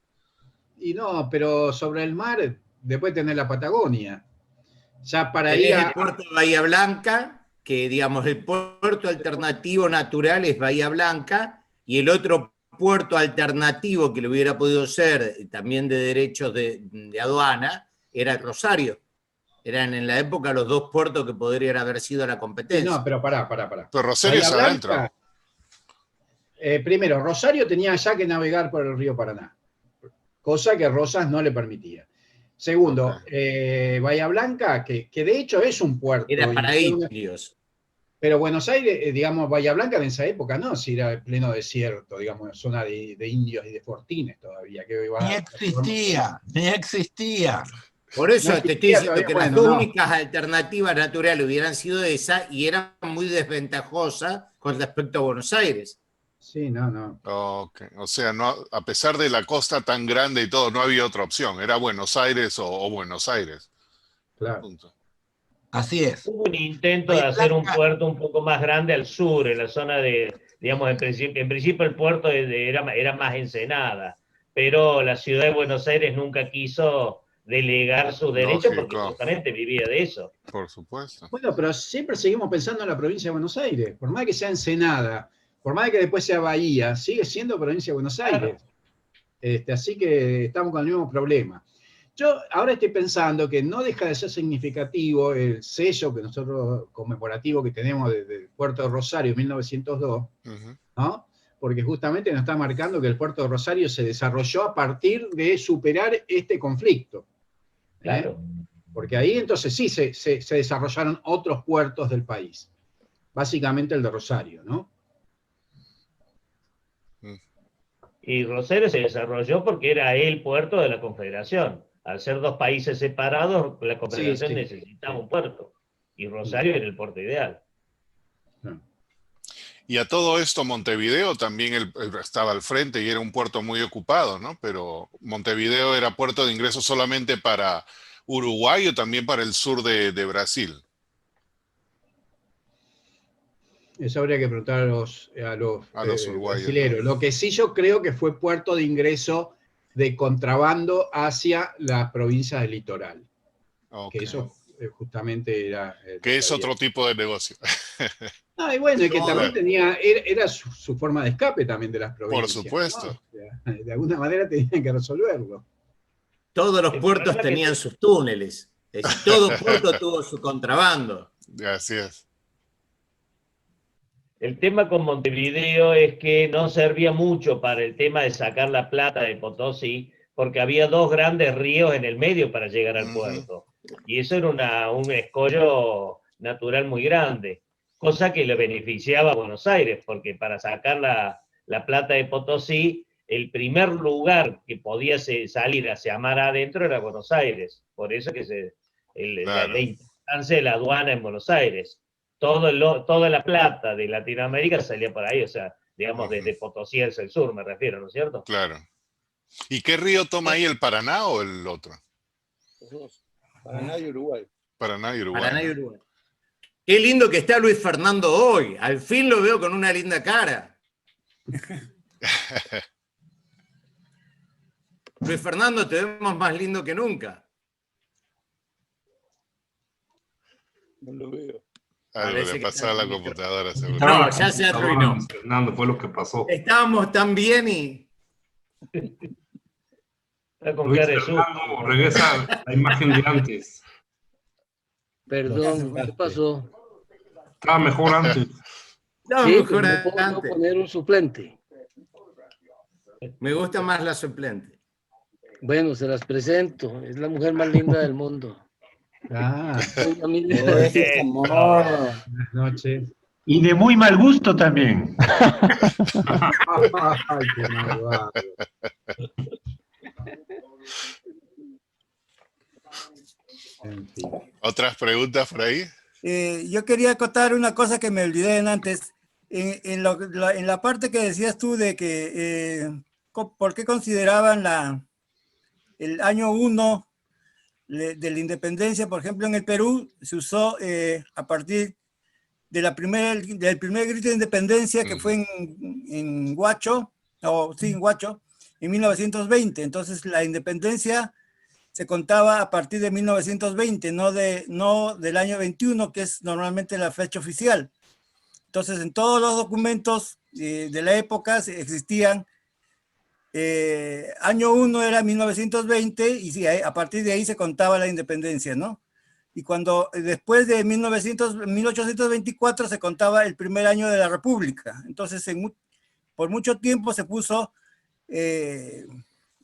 S1: Y no, pero sobre el mar, después tenés la Patagonia. Ya para ir
S11: el puerto de Bahía Blanca, que digamos el puerto alternativo natural es Bahía Blanca, y el otro puerto alternativo que le hubiera podido ser también de derechos de aduana era Rosario. Eran en la época los dos puertos que podrían haber sido la competencia.
S1: No, pero pará.
S3: Pero Rosario es adentro.
S1: Primero, Rosario tenía ya que navegar por el río Paraná, cosa que Rosas no le permitía. Segundo, Bahía Blanca, que de hecho es un puerto.
S11: Era para indios.
S1: Pero Buenos Aires, digamos, Bahía Blanca en esa época no, si era pleno desierto, digamos, zona de indios y de fortines todavía.
S6: Ni existía.
S11: Por eso te estoy diciendo que las únicas alternativas naturales hubieran sido esa, y eran muy desventajosas con respecto a Buenos Aires.
S1: Sí, no.
S3: Okay. O sea, a pesar de la costa tan grande y todo, no había otra opción. Era Buenos Aires o Buenos Aires.
S1: Claro.
S3: Punto.
S6: Así es.
S5: Hubo un intento de hacer un puerto un poco más grande al sur, en la zona de, digamos, en principio el puerto era más Ensenada, pero la ciudad de Buenos Aires nunca quiso delegar sus derechos porque justamente vivía de eso.
S3: Por supuesto.
S1: Bueno, pero siempre seguimos pensando en la provincia de Buenos Aires, por más que sea Ensenada, por más que después sea Bahía, sigue siendo provincia de Buenos Aires. Así que estamos con el mismo problema. Yo ahora estoy pensando que no deja de ser significativo el sello que nosotros, conmemorativo que tenemos desde el puerto de Rosario 1902, ¿no? Porque justamente nos está marcando que el puerto de Rosario se desarrolló a partir de superar este conflicto.
S5: Claro.
S1: Porque ahí entonces sí se desarrollaron otros puertos del país. Básicamente el de Rosario, ¿no?
S5: Y Rosario se desarrolló porque era el puerto de la Confederación. Al ser dos países separados, la Confederación necesitaba un puerto. Y Rosario era el puerto ideal.
S3: Y a todo esto Montevideo también estaba al frente y era un puerto muy ocupado, ¿no? Pero Montevideo era puerto de ingreso solamente para Uruguay o también para el sur de Brasil.
S1: Eso habría que preguntar a los
S3: uruguayos,
S1: brasileros.
S3: ¿no?
S1: Lo que sí yo creo que fue puerto de ingreso de contrabando hacia las provincias del litoral.
S3: Okay.
S1: Que eso justamente era...
S3: que es otro tipo de negocio.
S1: Y bueno, y que también era su forma de escape también de las provincias.
S3: Por supuesto.
S1: ¿no? O sea, de alguna manera tenían que resolverlo.
S11: Todos los puertos tenían sus túneles. Es decir, todo puerto tuvo su contrabando.
S3: Así es.
S5: El tema con Montevideo es que no servía mucho para el tema de sacar la plata de Potosí, porque había dos grandes ríos en el medio para llegar al puerto. Y eso era un escollo natural muy grande, cosa que le beneficiaba a Buenos Aires, porque para sacar la plata de Potosí, el primer lugar que podía salir hacia mar adentro era Buenos Aires. Por eso que la importancia de la aduana en Buenos Aires. Toda la plata de Latinoamérica salía por ahí, o sea, digamos, desde Potosí hacia el sur, me refiero, ¿no es cierto?
S3: Claro. ¿Y qué río toma ahí, el Paraná o el otro?
S10: Los dos. Paraná y Uruguay.
S3: Paraná y Uruguay.
S11: Paraná y Uruguay. Qué lindo que está Luis Fernando hoy. Al fin lo veo con una linda cara. Luis Fernando, te vemos más lindo que nunca.
S10: No lo veo.
S3: Algo le pasó a la computadora, seguro.
S11: No, ya se arruinó.
S12: Fernando, fue lo que pasó.
S11: Estábamos tan bien y...
S12: Luis Fernando, regresa la imagen de antes.
S13: Perdón, ¿qué pasó?
S12: Estaba mejor antes.
S11: No,
S13: sí,
S11: mejor
S13: no puedo
S11: antes.
S13: poner un suplente.
S11: Me gusta más la suplente.
S13: Bueno, se las presento. Es la mujer más linda del mundo.
S1: Buenas noches.
S14: Y de muy mal gusto también.
S1: Ay, qué malvado. En fin.
S3: ¿Otras preguntas por ahí?
S9: Yo quería acotar una cosa que me olvidé antes. En la parte que decías tú de que ¿por qué consideraban el año 1 de la independencia? Por ejemplo, en el Perú se usó a partir de del primer grito de independencia que fue en Huacho, en Huacho, en 1920. Entonces la independencia se contaba a partir de 1920, no del año 21, que es normalmente la fecha oficial. Entonces, en todos los documentos de la época existían, año 1 era 1920, y sí, a partir de ahí se contaba la independencia, ¿no? Y cuando después de 1824 se contaba el primer año de la República. Entonces, por mucho tiempo se puso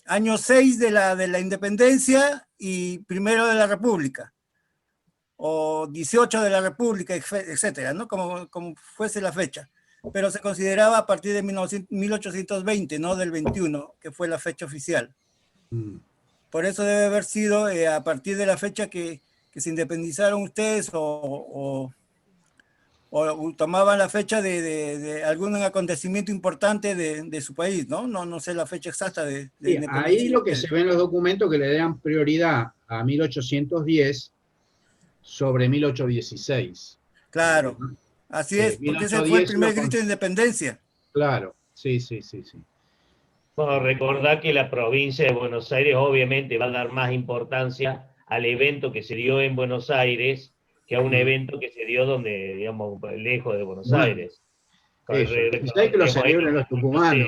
S9: año 6 de la independencia y primero de la República, o 18 de la República, etcétera, ¿no? Como fuese la fecha. Pero se consideraba a partir de 1820, no del 21, que fue la fecha oficial. Por eso debe haber sido a partir de la fecha que se independizaron ustedes o tomaban la fecha de algún acontecimiento importante de su país, ¿no? No sé la fecha exacta de
S1: Sí,
S9: independencia.
S1: ahí lo que se ve en los documentos que le dan prioridad a 1810 sobre 1816.
S9: Claro, así es, porque ese fue el primer grito de independencia.
S1: Claro, sí.
S5: Bueno, recordar que la provincia de Buenos Aires obviamente va a dar más importancia al evento que se dio en Buenos Aires que a un evento que se dio donde, digamos, lejos de Buenos Aires.
S1: Hay que lo celebren los tucumanos.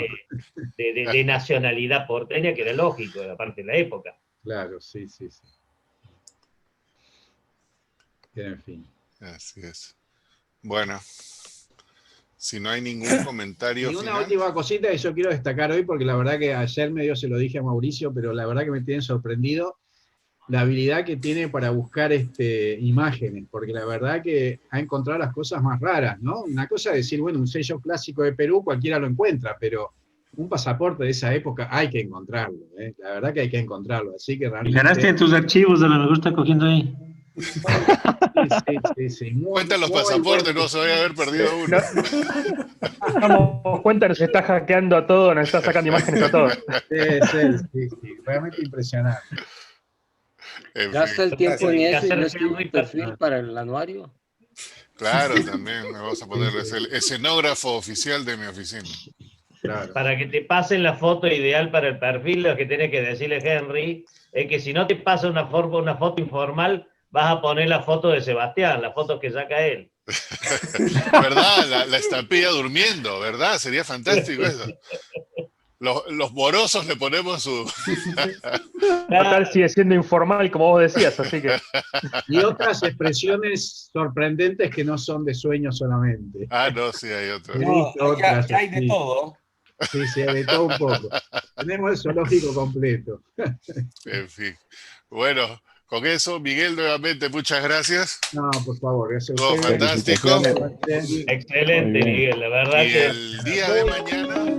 S5: De nacionalidad porteña, que era lógico, aparte de la época.
S1: Claro, sí. En fin.
S3: Así es. Bueno, si no hay ningún comentario
S1: Y una
S3: final.
S1: última cosita que yo quiero destacar hoy, porque la verdad que ayer medio se lo dije a Mauricio, pero la verdad que me tienen sorprendido. la habilidad que tiene para buscar imágenes, porque la verdad que ha encontrado las cosas más raras, ¿no? Una cosa es decir, bueno, un sello clásico de Perú, cualquiera lo encuentra, pero un pasaporte de esa época hay que encontrarlo, ¿eh? La verdad que hay que encontrarlo, así que realmente...
S14: Ganaste en tus archivos, a lo mejor está cogiendo ahí.
S1: Sí.
S3: Cuentan los pasaportes, no se debe haber perdido uno.
S4: Nos damos cuenta, nos está hackeando a todo, nos está sacando imágenes a todo.
S1: Sí, realmente impresionante.
S13: Gasta el tiempo en eso y no escribe un perfil para el anuario.
S3: Claro, también me vas a poner el escenógrafo oficial de mi oficina.
S1: Claro.
S5: Para que te pasen la foto ideal para el perfil, lo que tiene que decirle Henry es que si no te pasa una foto informal, vas a poner la foto de Sebastián, la foto que saca él.
S3: ¿Verdad? La estampilla durmiendo, ¿verdad? Sería fantástico eso. Los morosos le ponemos su...
S4: Total sigue siendo informal, como vos decías, así que...
S1: Y otras expresiones sorprendentes que no son de sueño solamente.
S3: Ah, no, sí, hay otras.
S15: No, ya hay de todo.
S1: Sí, hay de todo un poco. Tenemos el zoológico completo.
S3: En fin. Bueno, con eso, Miguel, nuevamente, muchas gracias.
S1: No, por favor, gracias a
S3: todo
S1: ustedes.
S3: fantástico.
S5: Excelente, Miguel, la verdad
S3: y
S5: que...
S3: el día de mañana...